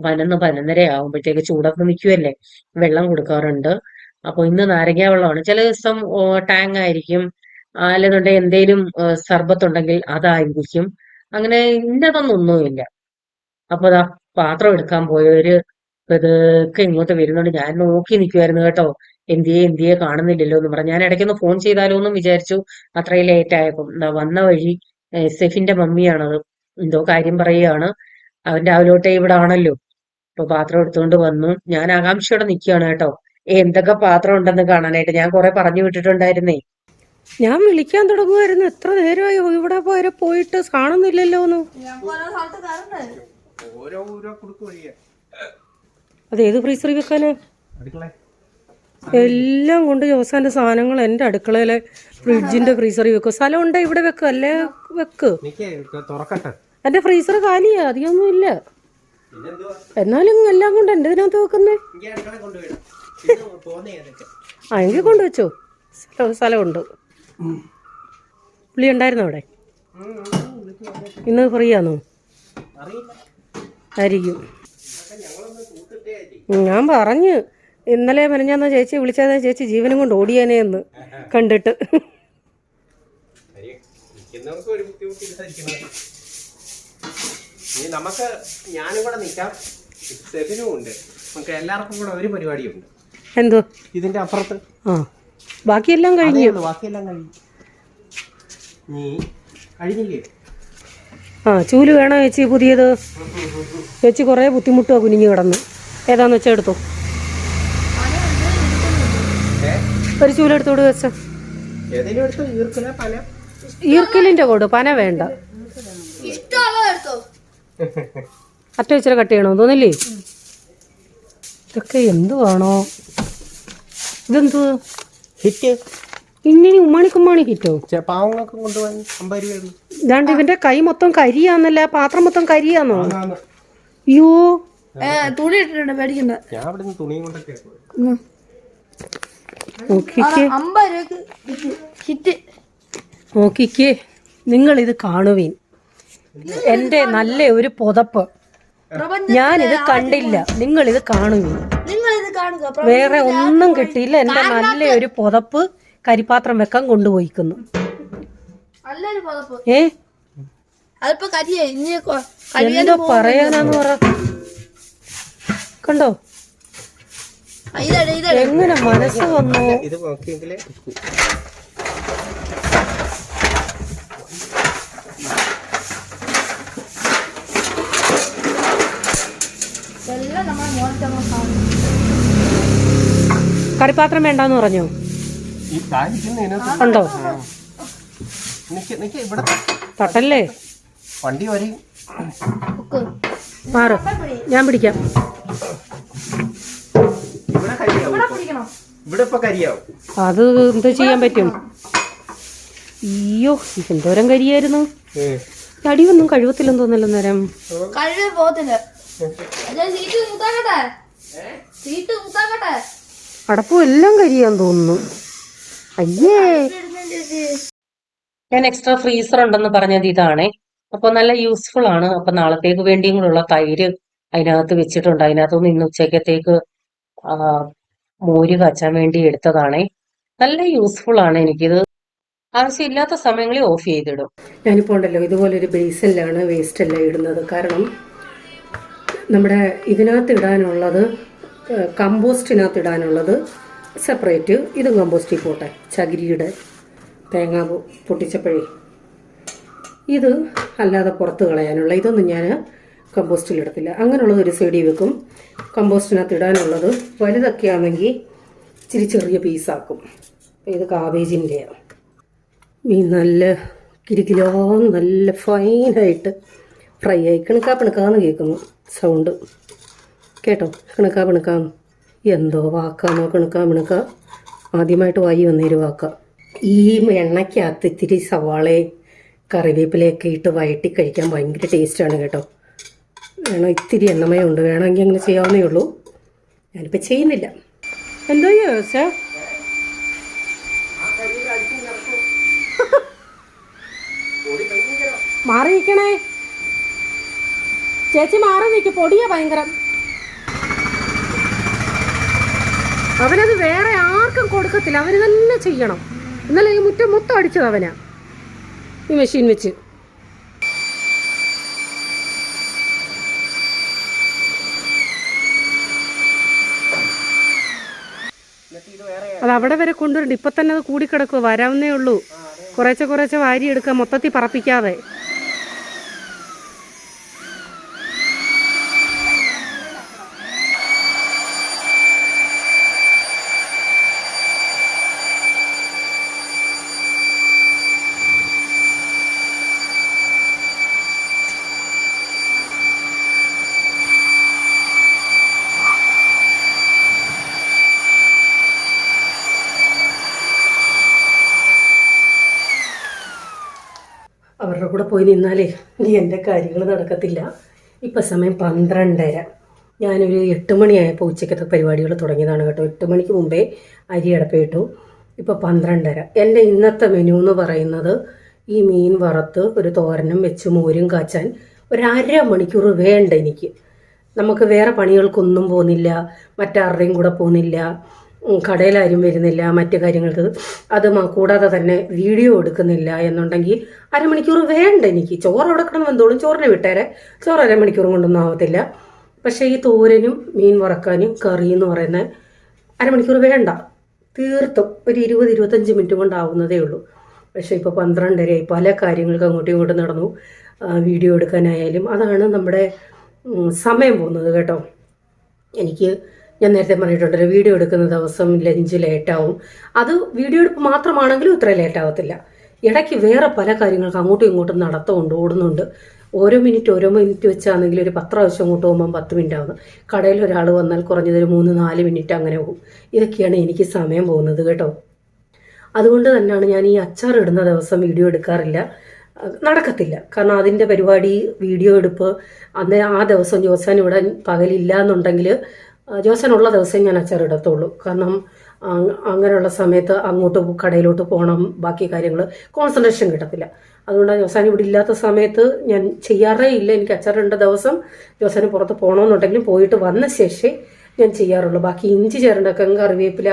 11-11:30 ആകുമ്പോഴത്തേക്ക് ചൂടൊക്കെ നിൽക്കുമല്ലേ, വെള്ളം കൊടുക്കാറുണ്ട്. അപ്പൊ ഇന്ന് നാരങ്ങ വെള്ളമാണ്. ചില ദിവസം ടാങ് ആയിരിക്കും, അല്ലെന്നുണ്ടെങ്കിൽ എന്തേലും സർബത്ത് ഉണ്ടെങ്കിൽ അതായിരിക്കും. അങ്ങനെ ഇന്നതൊന്നൊന്നുമില്ല. അപ്പൊ അതാ പാത്രം എടുക്കാൻ പോയവര് ഇതൊക്കെ ഇങ്ങോട്ട് വരുന്നുണ്ട്. ഞാൻ നോക്കി നിൽക്കുമായിരുന്നു കേട്ടോ, എന്തിയെ കാണുന്നില്ലല്ലോ എന്ന് പറഞ്ഞു. ഞാൻ ഇടയ്ക്കൊന്ന് ഫോൺ ചെയ്താലോ എന്നും വിചാരിച്ചു, അത്രയും ലേറ്റ് ആയപ്പം. വന്ന വഴി സെഫിന്റെ മമ്മിയാണത്, എന്തോ കാര്യം പറയുകയാണ്. അവൻ രാവിലോട്ടേ ഇവിടെ ആണല്ലോ. അപ്പൊ പാത്രം എടുത്തുകൊണ്ട് വന്നു. ഞാൻ ആകാംക്ഷയോടെ നിൽക്കുകയാണ് കേട്ടോ, എന്തൊക്കെ പാത്രം ഉണ്ടെന്ന് കാണാനായിട്ട്. ഞാൻ കുറെ പറഞ്ഞു വിട്ടിട്ടുണ്ടായിരുന്നേ. ഞാൻ വിളിക്കാൻ തുടങ്ങുമായിരുന്നു. എത്ര നേരമായോ ഇവിടെ വരെ പോയിട്ട് കാണുന്നില്ലല്ലോ എന്ന്. അതേത് ഫ്രീസറിൽ വെക്കാനാ? എല്ലാം കൊണ്ട് ജോസാന്റെ സാധനങ്ങൾ എൻ്റെ അടുക്കളയിലെ ഫ്രിഡ്ജിന്റെ ഫ്രീസറിൽ വെക്കും. സ്ഥലം ഉണ്ടോ ഇവിടെ വെക്കും, അല്ലേ വെക്ക്. എന്റെ ഫ്രീസർ കാലിയാ, അധികമൊന്നും ഇല്ല. എന്നാലും എല്ലാം കൊണ്ട് എൻ്റെ ഇതിനകത്ത് വെക്കുന്നേ. എങ്കിൽ കൊണ്ടുവച്ചോ, സ്ഥലമുണ്ട്. പുള്ളി ഉണ്ടായിരുന്നോ അവിടെ? ഇന്ന് ഫ്രീ ആണോ? ആയിരിക്കും. ഞാൻ പറഞ്ഞു ഇന്നലെ മെനഞ്ഞാന്ന് ചേച്ചി വിളിച്ചാൽ ചേച്ചി ജീവനും കൊണ്ട് ഓടിയാനേ എന്ന് കണ്ടിട്ട്. നമുക്ക് ഞാനും കൂടെ നിൽക്കാം, സെബിനും ഉണ്ട്. നമുക്ക് എല്ലാവർക്കും കൂടെ ഒരു പരിപാടിയുണ്ട്. എന്തോ ഇതിന്റെ അപ്പുറത്ത്. ബാക്കിയെല്ലാം കഴിഞ്ഞു. ബാക്കിയെല്ലാം കഴിഞ്ഞു. നീ കഴിഞ്ഞില്ലേ? ചൂല് വേണോ ചേച്ചി പുതിയത്? ചേച്ചി കുറേ ബുദ്ധിമുട്ടുവാ കുനിഞ്ഞു കിടന്ന്. ഏതാന്ന് വെച്ചാൽ എടുത്തോ. ഒരു ചൂലെടുത്തോട് വെച്ച. ഈർക്കലിന്റെ കോട്, പന വേണ്ട. അറ്റ വെച്ചിട്ട് കട്ട് ചെയ്യണോ തോന്നില്ലേ? ഇതൊക്കെ എന്തുവാണോ? ഇതെന്തു ഹിറ്റ്? ഇങ്ങനെ ഉമ്മാണി കിട്ടോ? പാവങ്ങൾക്ക് കൊണ്ടുപോകാൻ 50 രൂപ. ഇതാണ്ട് ഇവന്റെ കൈ മൊത്തം കരിയാന്നല്ല, പാത്രം മൊത്തം കരിയാന്നോ? അയ്യോ, തുണി ഇട്ടിട്ടുണ്ട്, പേടിക്കണ്ട. ഞാൻ അവിടെ നിന്ന് തുണിയും കൊണ്ടൊക്കെ നോക്കിക്കേ 50 രൂപക്ക് ഹിറ്റ്. നോക്കിക്കേ, നിങ്ങൾ ഇത് കാണുവീൻ. എന്റെ നല്ല ഒരു പുതപ്പ്. ഞാനിത് കണ്ടില്ല, നിങ്ങൾ ഇത് കാണുവീൻ. നിങ്ങൾ ഇത് കാണുക. വേറെ ഒന്നും കിട്ടിയില്ല. എന്റെ നല്ല ഒരു പുതപ്പ് കരിപാത്രം വെക്കാൻ കൊണ്ടുപോയിക്കുന്നു. നല്ലൊരു പുതപ്പ്. അതിപ്പോ കരിയായി. ഇനി എന്തോ പറയാനാന്ന് പറ. കണ്ടോ എങ്ങനെ മനസ്സ് വന്നു. ഇത് നോക്കിയെങ്കിലേ എല്ലാം നമ്മളെ മോശം കറിപാത്രം വേണ്ടാന്ന് പറഞ്ഞോ? ഈ കാലിക്കുന്ന ഉണ്ടോ? ഇവിടെ തട്ടല്ലേ, വണ്ടി വരെ മാറ്, ഞാൻ പിടിക്കാം. ഇവിടെ കരിയാവും. ഇവിടെ ഇപ്പൊ കരിയാവും. അത് എന്ത് ചെയ്യാൻ പറ്റും? അയ്യോ, എന്തോരം കരിയായിരുന്നു. അടിയൊന്നും കഴിവത്തില്ലെന്ന് തോന്നല്ലോ നേരം. കഴിവ് പോകത്തില്ല. അടപ്പും എല്ലാം കരിയാന്ന് തോന്നുന്നു. അയ്യേ, ഞാൻ എക്സ്ട്രാ ഫ്രീസർ ഉണ്ടെന്ന് പറഞ്ഞത് ഇതാണേ. അപ്പൊ നല്ല യൂസ്ഫുൾ ആണ്. അപ്പൊ നാളത്തേക്ക് വേണ്ടിയും കൂടെയുള്ള തൈര് അതിനകത്ത് വെച്ചിട്ടുണ്ട്. അതിനകത്തുനിന്ന് ഇന്ന് ഉച്ചക്കത്തേക്ക് മോര് കാച്ചാൻ വേണ്ടി എടുത്തതാണേ. നല്ല യൂസ്ഫുൾ ആണ്. എനിക്കിത് ആവശ്യമില്ലാത്ത സമയങ്ങളിൽ ഓഫ് ചെയ്തിടും. ഞാനിപ്പോൾ ഉണ്ടല്ലോ ഇതുപോലൊരു ബേസിലാണ് വേസ്റ്റ് എല്ലാം ഇടുന്നത്. കാരണം നമ്മുടെ ഇതിനകത്ത് ഇടാനുള്ളത്, കമ്പോസ്റ്റിനകത്ത് ഇടാനുള്ളത് സെപ്പറേറ്റ്, ഇതും കമ്പോസ്റ്റിൽ പോട്ടെ. ചകിരിയുടെ തേങ്ങ പൊട്ടിച്ചപ്പോഴേ ഇത് അല്ലാതെ പുറത്ത് കളയാനുള്ള ഇതൊന്നും ഞാൻ കമ്പോസ്റ്റിലിടത്തില്ല. അങ്ങനെയുള്ളത് ഒരു സൈഡിൽ വെക്കും. കമ്പോസ്റ്റിനകത്ത് ഇടാനുള്ളത് വലുതൊക്കെ ആണെങ്കിൽ ഇച്ചിരി ചെറിയ പീസാക്കും. ഇത് കാബേജിൻ്റെയാണ്. മീൻ നല്ല കിരിക്കിലോ നല്ല ഫൈനായിട്ട് ഫ്രൈ ആയി കിണക്കാന്ന് കേൾക്കുന്നു സൗണ്ട് കേട്ടോ. കിണക്കാന്ന് എന്തോ വാക്കാന്നോ കിണക്ക ആദ്യമായിട്ട് വായി വന്നൊരു വാക്ക. ഈ എണ്ണയ്ക്കകത്ത് ഇത്തിരി സവാളയും കറിവേപ്പിലയൊക്കെ ഇട്ട് വഴറ്റി കഴിക്കാൻ ഭയങ്കര ടേസ്റ്റാണ് കേട്ടോ. വേണം ഇത്തിരി എണ്ണമയമുണ്ട്, വേണമെങ്കിൽ അങ്ങനെ ചെയ്യാവുന്നേ ഉള്ളൂ. ഞാനിപ്പോൾ ചെയ്യുന്നില്ല. എന്തോ ചോദിച്ചാ മാറി നിൽക്കണേ ചേച്ചി, മാറി നിൽക്കും. പൊടിയാ ഭയങ്കരം. അവനത് വേറെ ആർക്കും കൊടുക്കത്തില്ല, അവന് തന്നെ ചെയ്യണം. ഇന്നലെ ഈ മുറ്റം മൊത്തം അടിച്ചത് അവനാ ഈ മെഷീൻ വെച്ച്. അത് അവിടെ വരെ കൊണ്ടുവരണ്ട. ഇപ്പൊ തന്നെ അത് കൂടിക്കിടക്കുക, വരാവുന്നേ ഉള്ളൂ. കുറേശ്ശെ വാരി എടുക്കുക, മൊത്തത്തിൽ പറപ്പിക്കാതെ. അവരുടെ കൂടെ പോയി നിന്നാലേ ഇനി എൻ്റെ കാര്യങ്ങൾ നടക്കത്തില്ല. ഇപ്പം സമയം 12:30. ഞാനൊരു 8 മണിയായപ്പോൾ ഉച്ചക്കത്തെ പരിപാടികൾ തുടങ്ങിയതാണ് കേട്ടോ. 8 മണിക്ക് മുമ്പേ അരി അടപ്പിട്ടു. ഇപ്പോൾ 12:30. എൻ്റെ ഇന്നത്തെ മെനു എന്ന് പറയുന്നത് ഈ മീൻ വറുത്ത് ഒരു തോരനും വെച്ച് മോരും കാച്ചാൻ ഒരു അരമണിക്കൂർ വേണ്ട എനിക്ക്. നമുക്ക് വേറെ പണികൾക്കൊന്നും പോകുന്നില്ല, മറ്റാരുടെയും കൂടെ പോകുന്നില്ല, കടയിലാരും വരുന്നില്ല, മറ്റു കാര്യങ്ങൾക്ക് അത് കൂടാതെ തന്നെ വീഡിയോ എടുക്കുന്നില്ല എന്നുണ്ടെങ്കിൽ അരമണിക്കൂർ വേണ്ട എനിക്ക്. ചോറ് അവിടെ കിടന്ന് വെന്തോളും, ചോറിനെ വിട്ടേരെ. ചോറ് അരമണിക്കൂറും കൊണ്ടൊന്നും ആവത്തില്ല. പക്ഷേ ഈ തോരനും മീൻ വറക്കാനും കറി എന്ന് പറയുന്ന അരമണിക്കൂർ വേണ്ട, തീർത്തും ഒരു 20-25 മിനിറ്റ് കൊണ്ടാവുന്നതേ ഉള്ളൂ. പക്ഷേ ഇപ്പോൾ 12:30 പല കാര്യങ്ങൾക്ക് അങ്ങോട്ടും ഇങ്ങോട്ടും നടന്നു. വീഡിയോ എടുക്കാനായാലും അതാണ് നമ്മുടെ സമയം പോകുന്നത് കേട്ടോ. ഞാൻ നേരത്തെ പറഞ്ഞിട്ടുണ്ടല്ലോ, വീഡിയോ എടുക്കുന്ന ദിവസം ലഞ്ച് ലേറ്റാവും. അത് വീഡിയോ എടുപ്പ് മാത്രമാണെങ്കിലും ഇത്ര ലേറ്റാവത്തില്ല. ഇടയ്ക്ക് വേറെ പല കാര്യങ്ങൾക്ക് അങ്ങോട്ടും ഇങ്ങോട്ടും നടത്തുന്നുണ്ട്, ഓടുന്നുണ്ട്. ഓരോ മിനിറ്റ് വെച്ചാണെങ്കിൽ ഒരു 10 പ്രാവശ്യം അങ്ങോട്ട് പോകുമ്പോൾ 10 മിനിറ്റ് ആവുന്നു. കടയിൽ ഒരാൾ വന്നാൽ കുറഞ്ഞതൊരു 3-4 മിനിറ്റ് അങ്ങനെ പോകും. ഇതൊക്കെയാണ് എനിക്ക് സമയം പോകുന്നത് കേട്ടോ. അതുകൊണ്ട് തന്നെയാണ് ഞാൻ ഈ അച്ചാർ ഇടുന്ന ദിവസം വീഡിയോ എടുക്കാറില്ല, നടക്കത്തില്ല. കാരണം അതിൻ്റെ പരിപാടി വീഡിയോ എടുപ്പ് അന്ന് ആ ദിവസം ജോസാൻ ഇവിടെ പകലില്ല എന്നുണ്ടെങ്കിൽ ജോസാനുള്ള ദിവസം ഞാൻ അച്ചാർ ഇടത്തുള്ളൂ. കാരണം അങ്ങനെയുള്ള സമയത്ത് അങ്ങോട്ട് കടയിലോട്ട് പോകണം, ബാക്കി കാര്യങ്ങൾ കോൺസെൻട്രേഷൻ കിട്ടത്തില്ല. അതുകൊണ്ടാണ് ജോസാൻ ഇവിടെ ഇല്ലാത്ത സമയത്ത് ഞാൻ ചെയ്യാറേ ഇല്ല. എനിക്ക് അച്ചാറുണ്ട ദിവസം ജോസാന് പുറത്ത് പോകണമെന്നുണ്ടെങ്കിലും പോയിട്ട് വന്ന ശേഷമേ ഞാൻ ചെയ്യാറുള്ളൂ. ബാക്കി ഇഞ്ചി ചേരണ്ടക്കം, കറിവേപ്പില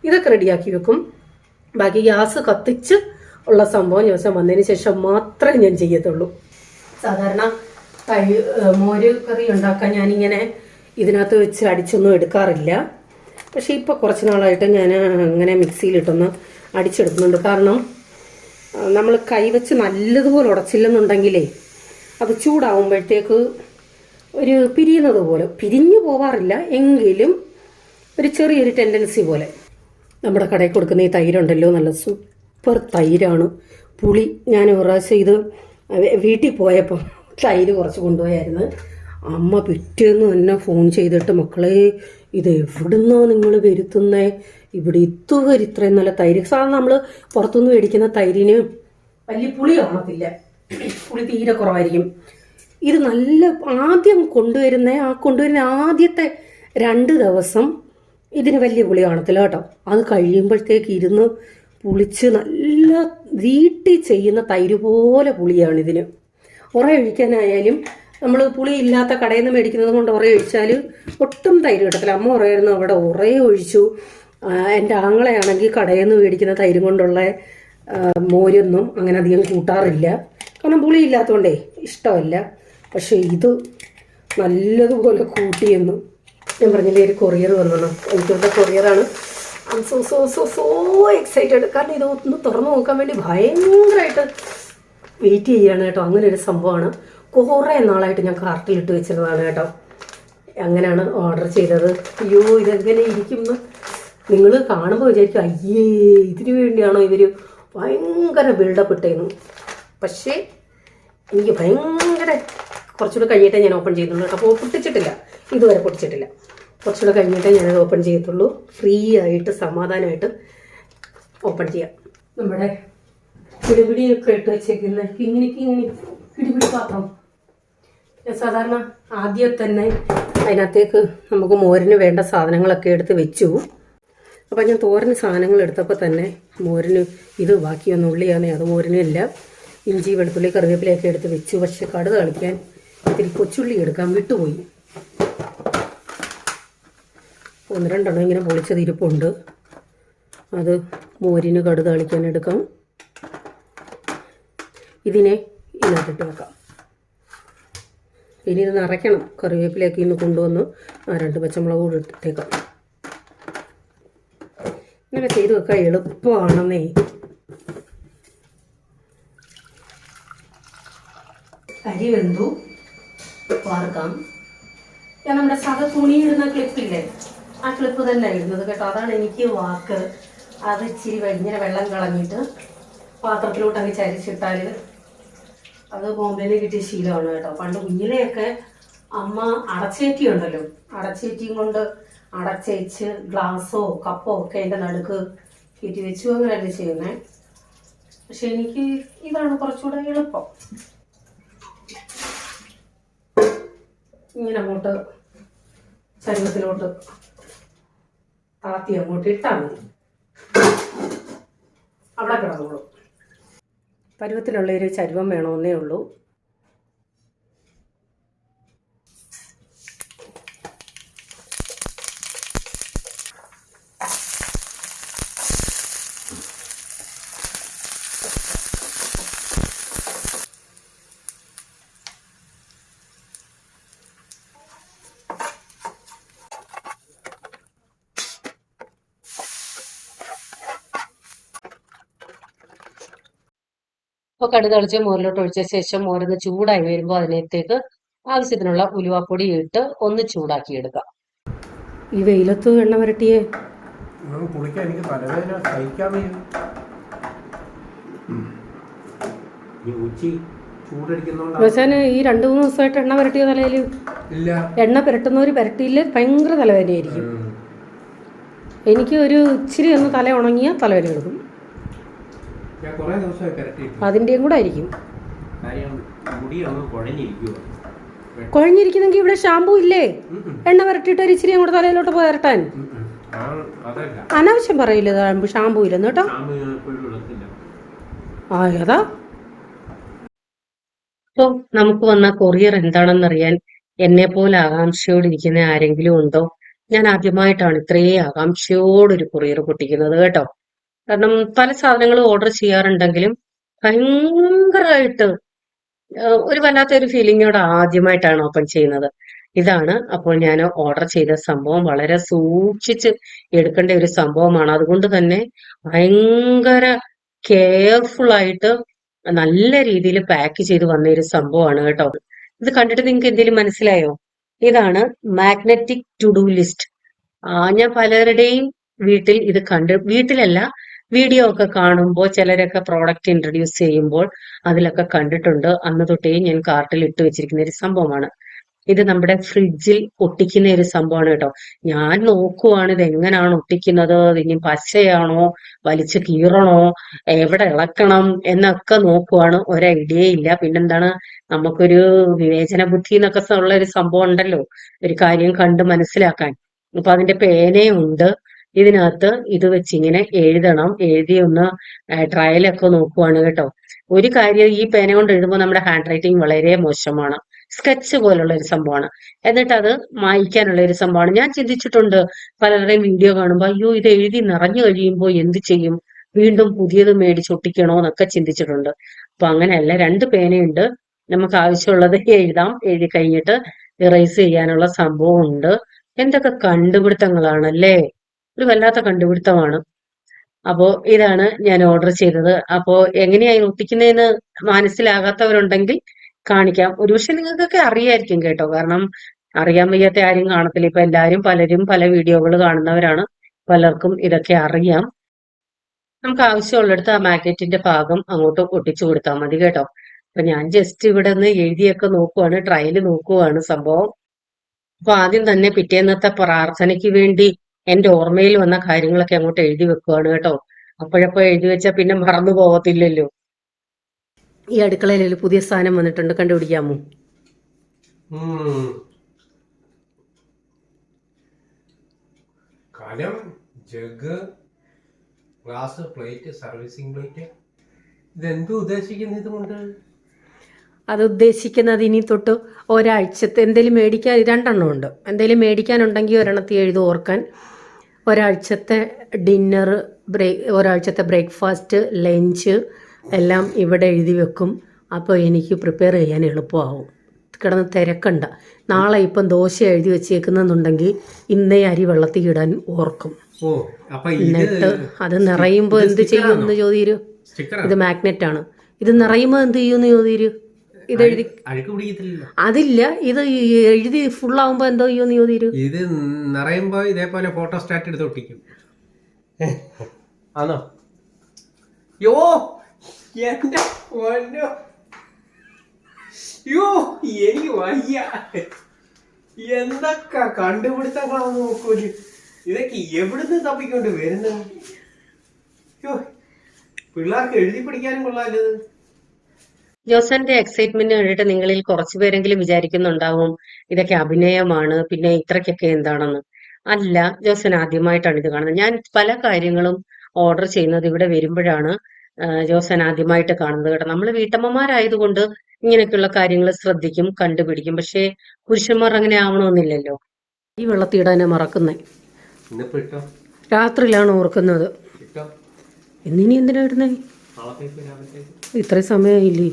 ഇതൊക്കെ റെഡിയാക്കി വെക്കും. ബാക്കി ഗ്യാസ് കത്തിച്ച് ഉള്ള സംഭവം ജോസാൻ വന്നതിന് ശേഷം മാത്രമേ ഞാൻ ചെയ്യത്തുള്ളൂ. സാധാരണ മോര് കറി ഉണ്ടാക്കാൻ ഞാനിങ്ങനെ ഇതിനകത്ത് വെച്ച് അടിച്ചൊന്നും എടുക്കാറില്ല. പക്ഷേ ഇപ്പോൾ കുറച്ച് നാളായിട്ട് ഞാൻ അങ്ങനെ മിക്സിയിലിട്ടൊന്ന് അടിച്ചെടുക്കുന്നുണ്ട്. കാരണം നമ്മൾ കൈവച്ച് നല്ലതുപോലെ ഉടച്ചില്ലെന്നുണ്ടെങ്കിലേ അത് ചൂടാവുമ്പോഴത്തേക്ക് ഒരു പിരിയുന്നത് പോലെ, പിരിഞ്ഞു പോവാറില്ല എങ്കിലും ഒരു ചെറിയൊരു ടെൻഡൻസി പോലെ. നമ്മുടെ കടയിൽ കൊടുക്കുന്ന ഈ തൈരുണ്ടല്ലോ, നല്ല സൂപ്പർ തൈരാണ്. പുളി ഞാൻ ഒരു പ്രാവശ്യം ഇത് വീട്ടിൽ പോയപ്പോൾ തൈര് കുറച്ച് കൊണ്ടുപോയായിരുന്നു. അമ്മ പിറ്റേന്ന് തന്നെ ഫോൺ ചെയ്തിട്ട്, മക്കളെ ഇത് എവിടുന്നോ നിങ്ങൾ വരുത്തുന്നേ, ഇവിടെ ഇതുവരെ ഇത്രയും നല്ല തൈര്. സാധാരണ നമ്മൾ പുറത്തുനിന്ന് മേടിക്കുന്ന തൈരിന് വലിയ പുളി കാണത്തില്ല, പുളി തീരെ കുറവായിരിക്കും. ഇത് നല്ല ആദ്യം കൊണ്ടുവരുന്ന ആദ്യത്തെ 2 ദിവസം ഇതിന് വലിയ പുളി കാണത്തില്ല കേട്ടോ. അത് കഴിയുമ്പോഴത്തേക്ക് ഇരുന്ന് പുളിച്ച് നല്ല വീട്ടിൽ ചെയ്യുന്ന തൈര് പോലെ പുളിയാണ് ഇതിന്. ഉറ ഒഴിക്കാനായാലും നമ്മൾ പുളി ഇല്ലാത്ത കടയിൽ നിന്ന് മേടിക്കുന്നത് കൊണ്ട് ഉറ ഒഴിച്ചാൽ ഒട്ടും തൈര് കിട്ടത്തില്ല. അമ്മ പറയായിരുന്നു അവിടെ ഉറയെ ഒഴിച്ചു. എൻ്റെ ആങ്ങളെയാണെങ്കിൽ കടയിൽ നിന്ന് മേടിക്കുന്ന തൈര് കൊണ്ടുള്ള മോരൊന്നും അങ്ങനെ അധികം കൂട്ടാറില്ല, കാരണം പുളി ഇല്ലാത്തതുകൊണ്ടേ ഇഷ്ടമല്ല. പക്ഷേ ഇത് നല്ലതുപോലെ കൂട്ടിയെന്നു. ഞാൻ പറഞ്ഞില്ലേ ഒരു കൊറിയർ വന്നു, എനിക്കിവിടെ കൊറിയറാണ്. I am so excited. കാരണം ഇതൊന്ന് തുറന്നു നോക്കാൻ വേണ്ടി ഭയങ്കരമായിട്ട് വെയിറ്റ് ചെയ്യുകയാണ് കേട്ടോ. അങ്ങനെ ഒരു സംഭവമാണ്. കുറേ നാളായിട്ട് ഞാൻ കാർട്ടിലിട്ട് വെച്ചിരുന്നതാണ് കേട്ടോ. അങ്ങനെയാണ് ഓർഡർ ചെയ്തത്. അയ്യോ ഇതെങ്ങനെ ഇരിക്കുമെന്ന് നിങ്ങൾ കാണുമ്പോൾ വിചാരിക്കും, അയ്യേ ഇതിനു വേണ്ടിയാണോ ഇവർ ഭയങ്കര ബിൽഡപ്പ് ഇട്ടേന്നു. പക്ഷേ എനിക്ക് ഭയങ്കര കുറച്ചുകൂടെ കഴിഞ്ഞിട്ടേ ഞാൻ ഓപ്പൺ ചെയ്യുന്നുള്ളൂ കേട്ടോ. അപ്പോൾ പൊട്ടിച്ചിട്ടില്ല, ഇതുവരെ പൊട്ടിച്ചിട്ടില്ല. കുറച്ചുകൂടെ കഴിഞ്ഞിട്ടേ ഞാനത് ഓപ്പൺ ചെയ്യത്തുള്ളൂ. ഫ്രീ ആയിട്ട് സമാധാനമായിട്ട് ഓപ്പൺ ചെയ്യാം. നമ്മുടെ പിടിപിടിയൊക്കെ ഇട്ട് വെച്ചേക്കുന്ന കിങ്ങിണി പിടിപിടി പാത്രം ഞാൻ സാധാരണ ആദ്യം തന്നെ അതിനകത്തേക്ക് നമുക്ക് മോരിന് വേണ്ട സാധനങ്ങളൊക്കെ എടുത്ത് വെച്ചു. അപ്പം ഞാൻ തോരന് സാധനങ്ങൾ എടുത്തപ്പോൾ തന്നെ മോരിന് ഇത് ബാക്കി വന്ന ഉള്ളിയാണ്, അത് മോരിനില്ല. ഇഞ്ചി, വെളുത്തുള്ളി, കറിവേപ്പിലയൊക്കെ എടുത്ത് വെച്ചു. പക്ഷെ കടുക് കളിക്കാൻ ഇത്തിരി കൊച്ചുള്ളി എടുക്കാൻ വിട്ടുപോയി. 1-2 എണ്ണം ഇങ്ങനെ പൊളിച്ചത് ഇരിപ്പുണ്ട്. അത് മോരിന് കടുക് കളിക്കാൻ എടുക്കാം. ഇതിനെ ഇതിനകത്തിട്ട് വെക്കാം. ഇനി ഇത് നിറയ്ക്കണം. കറിവേപ്പിലയൊക്കെ ഇന്ന് കൊണ്ടുവന്ന് 2 പച്ചമുളക് കൂടി ഇട്ടേക്കാം. ഇങ്ങനെ ചെയ്ത് വെക്കാൻ എളുപ്പമാണെന്നേ. അരി വെന്തു, വാർക്കാം. ഞാൻ നമ്മുടെ തുണിയിടുന്ന ക്ലിപ്പില്ലേ, ആ ക്ലിപ്പ് തന്നെ ഇടുന്നത് കേട്ടോ. അതാണ് എനിക്ക് വാക്ക്. അത് ഇച്ചിരി ഇങ്ങനെ വെള്ളം കളഞ്ഞിട്ട് പാത്രത്തിലോട്ട് അങ്ങ് ചരിച്ചിട്ടാൽ അത് ബോംബെയിൽ കിട്ടിയ ശീലമാണ് കേട്ടോ. പണ്ട് കുഞ്ഞിലെയൊക്കെ അമ്മ അടച്ചേറ്റി ഉണ്ടല്ലോ, അടച്ചേറ്റിയും കൊണ്ട് അടച്ചേച്ച് ഗ്ലാസ്സോ കപ്പോ ഒക്കെ എൻ്റെ നടുക്ക് കയറ്റി വെച്ചു, അങ്ങനെയല്ലേ ചെയ്യുന്നത്. പക്ഷെ എനിക്ക് ഇതാണ് കുറച്ചുകൂടെ എളുപ്പം. ഇങ്ങനെ അങ്ങോട്ട് ചരുവത്തിലോട്ട് താത്തി അങ്ങോട്ട് ഇട്ടാൽ മതി, അവിടെ കിടന്നോളൂ. പരുവത്തിലുള്ള ഒരു ചരുവം വേണമെന്നേ ഉള്ളൂ. അപ്പോൾ കടുക് തളിച്ച് മോരിലോട്ട് ഒഴിച്ച ശേഷം മോരൊന്ന് ചൂടായി വരുമ്പോൾ അതിനകത്തേക്ക് ആവശ്യത്തിനുള്ള ഉലുവാപ്പൊടി ഇട്ട് ഒന്ന് ചൂടാക്കി എടുക്കാം. ഈ വെയിലത്ത് എണ്ണ വരട്ടിയേ കുളിക്കാൻ എനിക്ക് തലവേദന സഹിക്കാൻ വയ്യ. അവസാനം ഈ 2-3 ദിവസമായിട്ട് എണ്ണ വരട്ടിയ തലയിൽ ഇല്ല. എണ്ണ പുരട്ടുന്നവർ പുരട്ടിയില്ല, ഭയങ്കര തലവേദനയായിരിക്കും. എനിക്ക് ഒരു ഇച്ചിരി ഒന്ന് തല ഉണങ്ങിയ തലവേദന എടുക്കും. അതിൻ്റെയും കൂടെ ആയിരിക്കും. കുഴഞ്ഞിരിക്കുന്നെങ്കിൽ ഇവിടെ ഷാമ്പൂ ഇല്ലേ, എണ്ണ വരട്ടിയിട്ട് ഒരു ഇച്ചിരി കൂടെ തലയിലോട്ട് പുരട്ടാൻ. അതല്ല, അനാവശ്യം പറയില്ല, ഷാമ്പൂ ഇല്ലെന്ന് കേട്ടോ. എപ്പോഴും ഇളക്കില്ല. ആ ഏതാ? അപ്പൊ നമുക്ക് വന്ന കൊറിയർ എന്താണെന്നറിയാൻ എന്നെ പോലെ ആകാംക്ഷയോടിരിക്കുന്ന ആരെങ്കിലും ഉണ്ടോ? ഞാൻ ആദ്യമായിട്ടാണ് ഇത്രയും ആകാംക്ഷയോടൊരു കൊറിയർ പൊട്ടിക്കുന്നത് കേട്ടോ. കാരണം പല സാധനങ്ങളും ഓർഡർ ചെയ്യാറുണ്ടെങ്കിലും ഭയങ്കരമായിട്ട് ഒരു വല്ലാത്തൊരു ഫീലിങ്ങോട് ആദ്യമായിട്ടാണ് ഓപ്പൺ ചെയ്യുന്നത്. ഇതാണ് അപ്പോൾ ഞാൻ ഓർഡർ ചെയ്ത സംഭവം. വളരെ സൂക്ഷിച്ച് എടുക്കേണ്ട ഒരു സംഭവമാണ്. അതുകൊണ്ട് തന്നെ ഭയങ്കര കെയർഫുൾ ആയിട്ട് നല്ല രീതിയിൽ പാക്ക് ചെയ്ത് വന്ന ഒരു സംഭവമാണ് കേട്ടോ. ഇത് കണ്ടിട്ട് നിങ്ങൾക്ക് എന്തെങ്കിലും മനസ്സിലായോ? ഇതാണ് മാഗ്നറ്റിക് ടു ഡു ലിസ്റ്റ്. ഞാൻ പലരുടെയും വീട്ടിൽ ഇത് വീട്ടിലല്ല, വീഡിയോ ഒക്കെ കാണുമ്പോൾ ചിലരൊക്കെ പ്രോഡക്റ്റ് ഇൻട്രൊഡ്യൂസ് ചെയ്യുമ്പോൾ അതിലൊക്കെ കണ്ടിട്ടുണ്ട്. അന്ന് തൊട്ടേ ഞാൻ കാർട്ടിൽ ഇട്ട് വെച്ചിരിക്കുന്ന ഒരു സംഭവമാണ്. ഇത് നമ്മുടെ ഫ്രിഡ്ജിൽ ഒട്ടിക്കുന്ന ഒരു സംഭവമാണ് കേട്ടോ. ഞാൻ നോക്കുവാണ് ഇത് എങ്ങനെയാണ് ഒട്ടിക്കുന്നത്, ഇനി പശയാണോ, വലിച്ചു കീറണോ, എവിടെ ഇളക്കണം എന്നൊക്കെ നോക്കുവാണ്. ഒരു ഐഡിയ ഇല്ല. പിന്നെന്താണ്, നമുക്കൊരു വിവേചന ബുദ്ധി എന്നൊക്കെ ഉള്ള ഒരു സംഭവം ഉണ്ടല്ലോ, ഒരു കാര്യം കണ്ട് മനസ്സിലാക്കാൻ. അപ്പൊ അതിന്റെ പേനയുണ്ട് ഇതിനകത്ത്. ഇത് വെച്ചിങ്ങനെ എഴുതണം. എഴുതി ഒന്ന് ട്രയലൊക്കെ നോക്കുവാണ് കേട്ടോ. ഒരു കാര്യം, ഈ പേന കൊണ്ട് എഴുതുമ്പോൾ നമ്മുടെ ഹാൻഡ് റൈറ്റിംഗ് വളരെ മോശമാണ്. സ്കെച്ച് പോലുള്ള ഒരു സംഭവമാണ്. എന്നിട്ട് അത് മായ്ക്കാനുള്ള ഒരു സംഭവമാണ്. ഞാൻ ചിന്തിച്ചിട്ടുണ്ട് പലരുടെയും വീഡിയോ കാണുമ്പോൾ, അയ്യോ ഇത് എഴുതി നിറഞ്ഞു കഴിയുമ്പോൾ എന്ത് ചെയ്യും, വീണ്ടും പുതിയത് മേടിച്ചൊട്ടിക്കണോ എന്നൊക്കെ ചിന്തിച്ചിട്ടുണ്ട്. അപ്പൊ അങ്ങനെയല്ല, 2 പേനയുണ്ട്. നമുക്ക് ആവശ്യമുള്ളത് എഴുതാം. എഴുതി കഴിഞ്ഞിട്ട് ഇറേസ് ചെയ്യാനുള്ള സംഭവം ഉണ്ട്. എന്തൊക്കെ കണ്ടുപിടുത്തങ്ങളാണല്ലേ, ഒരു വല്ലാത്ത കണ്ടുപിടുത്തമാണ്. അപ്പോ ഇതാണ് ഞാൻ ഓർഡർ ചെയ്തത്. അപ്പോ എങ്ങനെയായി ഒട്ടിക്കുന്നതെന്ന് മനസ്സിലാകാത്തവരുണ്ടെങ്കിൽ കാണിക്കാം. ഒരുപക്ഷെ നിങ്ങൾക്കൊക്കെ അറിയായിരിക്കും കേട്ടോ, കാരണം അറിയാൻ വയ്യാത്ത ആരും കാണത്തില്ല. ഇപ്പൊ പലരും പല വീഡിയോകൾ കാണുന്നവരാണ്, പലർക്കും ഇതൊക്കെ അറിയാം. നമുക്ക് ആവശ്യമുള്ളിടത്ത് ആ മാഗ്നറ്റിന്റെ ഭാഗം അങ്ങോട്ട് ഒട്ടിച്ചു കൊടുത്താൽ മതി കേട്ടോ. അപ്പൊ ഞാൻ ജസ്റ്റ് ഇവിടെ നിന്ന് എഴുതിയൊക്കെ നോക്കുവാണ്, ട്രയൽ നോക്കുവാണ് സംഭവം. അപ്പൊ ആദ്യം തന്നെ പിറ്റേന്നത്തെ പ്രാർത്ഥനയ്ക്ക് വേണ്ടി എന്റെ ഓർമ്മയിൽ വന്ന കാര്യങ്ങളൊക്കെ അങ്ങോട്ട് എഴുതി വെക്കുവാണ് കേട്ടോ. അപ്പോഴപ്പോ എഴുതി വെച്ചാൽ പിന്നെ മറന്നു പോകത്തില്ലല്ലോ. ഈ അടുക്കളയിൽ ഒരു പുതിയ സാധനം വന്നിട്ടുണ്ട്, കണ്ടുപിടിക്കാമോ? കലം, jug, glass, plate, servicing plate. ഇതെന്തു ഉദ്ദേശിക്കുന്നു ഇതുകൊണ്ട്? അത് ഉദ്ദേശിക്കുന്നത് ഇനി തൊട്ട് ഒരാഴ്ചത്തെ എന്തെങ്കിലും മേടിക്കാൻ 2 ഉണ്ട്. എന്തെങ്കിലും മേടിക്കാനുണ്ടെങ്കിൽ ഒരെണ്ണത്തിൽ എഴുതി ഓർക്കാൻ. ഒരാഴ്ചത്തെ ഡിന്നർ, ഒരാഴ്ചത്തെ ബ്രേക്ക്ഫാസ്റ്റ്, ലഞ്ച് എല്ലാം ഇവിടെ എഴുതി വെക്കും. അപ്പോൾ എനിക്ക് പ്രിപ്പയർ ചെയ്യാൻ എളുപ്പമാവും, കിടന്ന് തിരക്കണ്ട. നാളെ ഇപ്പം ദോശ എഴുതി വെച്ചേക്കുന്നുണ്ടെങ്കിൽ ഇന്നേ അരി വെള്ളത്തിൽ ഇടാൻ ഓർക്കും. എന്നിട്ട് അത് നിറയുമ്പോൾ എന്ത് ചെയ്യും എന്ന് ചോദിച്ചു. ഇത് മാഗ്നറ്റ് ആണ്. ഇത് നിറയുമ്പോൾ എന്ത് ചെയ്യുമെന്ന് ചോദിച്ചു. ഇത് എഴുതി അതില്ല, ഇത് എഴുതി ഫുള്ളാവുമ്പോ എന്തോ ചെയ്യുമെന്ന് ചോദിച്ചു. ഇത് നിറയുമ്പോ ഇതേപോലെ ഫോട്ടോ സ്റ്റാറ്റ് എടുത്ത് ഒട്ടിക്കും. ആണോ? യോ എന്റെ പൊന്നോ, യോ എനിക്ക് വയ്യ. എന്തൊക്കെ കണ്ടുപിടുത്തങ്ങളാന്ന് നോക്കൂല്. ഇതൊക്കെ എവിടുന്ന് തപ്പിക്കൊണ്ട് വരുന്നത്? പിള്ളേർക്ക് എഴുതി പഠിക്കാനും കൊള്ളാല്ലത്. ജോസന്റെ എക്സൈറ്റ്മെന്റ് കണ്ടിട്ട് നിങ്ങളിൽ കുറച്ചുപേരെങ്കിലും വിചാരിക്കുന്നുണ്ടാവും ഇതൊക്കെ അഭിനയമാണ്, പിന്നെ ഇത്രയ്ക്കൊക്കെ എന്താണെന്ന്. അല്ല, ജോസൻ ആദ്യമായിട്ടാണ് ഇത് കാണുന്നത്. ഞാൻ പല കാര്യങ്ങളും ഓർഡർ ചെയ്യുന്നത് ഇവിടെ വരുമ്പോഴാണ് ജോസൻ ആദ്യമായിട്ട് കാണുന്നത് കേട്ടോ. നമ്മൾ വീട്ടമ്മമാരായതുകൊണ്ട് ഇങ്ങനെയൊക്കെയുള്ള കാര്യങ്ങൾ ശ്രദ്ധിക്കും, കണ്ടുപിടിക്കും. പക്ഷേ പുരുഷന്മാർ അങ്ങനെ ആവണമെന്നില്ലല്ലോ. ഈ വെള്ളത്തിൽ ഇടാനെ മറക്കുന്നേ, രാത്രിയിലാണ് ഓർക്കുന്നത്. ഇന്നിനി എന്തിനാ ഇടുന്നേ? ഇത്രയും സമയമായില്ലേ?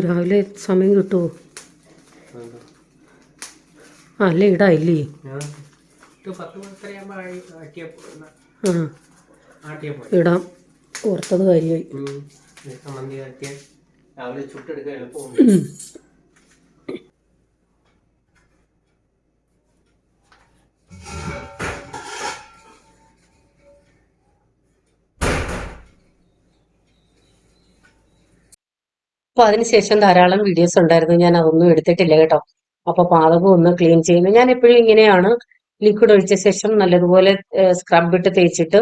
രാവിലെ സമയം കിട്ടുമോ? അല്ലേ ഇടായില്ലേ? ഇടാം, ഓർത്തത് കാര്യമായി. അപ്പൊ അതിനുശേഷം ധാരാളം വീഡിയോസ് ഉണ്ടായിരുന്നു, ഞാൻ അതൊന്നും എടുത്തിട്ടില്ല കേട്ടോ. അപ്പൊ പാദകം ഒന്ന് ക്ലീൻ ചെയ്യുന്നു. ഞാൻ എപ്പോഴും ഇങ്ങനെയാണ്, ലിക്വിഡ് ഒഴിച്ച ശേഷം നല്ലതുപോലെ സ്ക്രബ് ഇട്ട് തേച്ചിട്ട്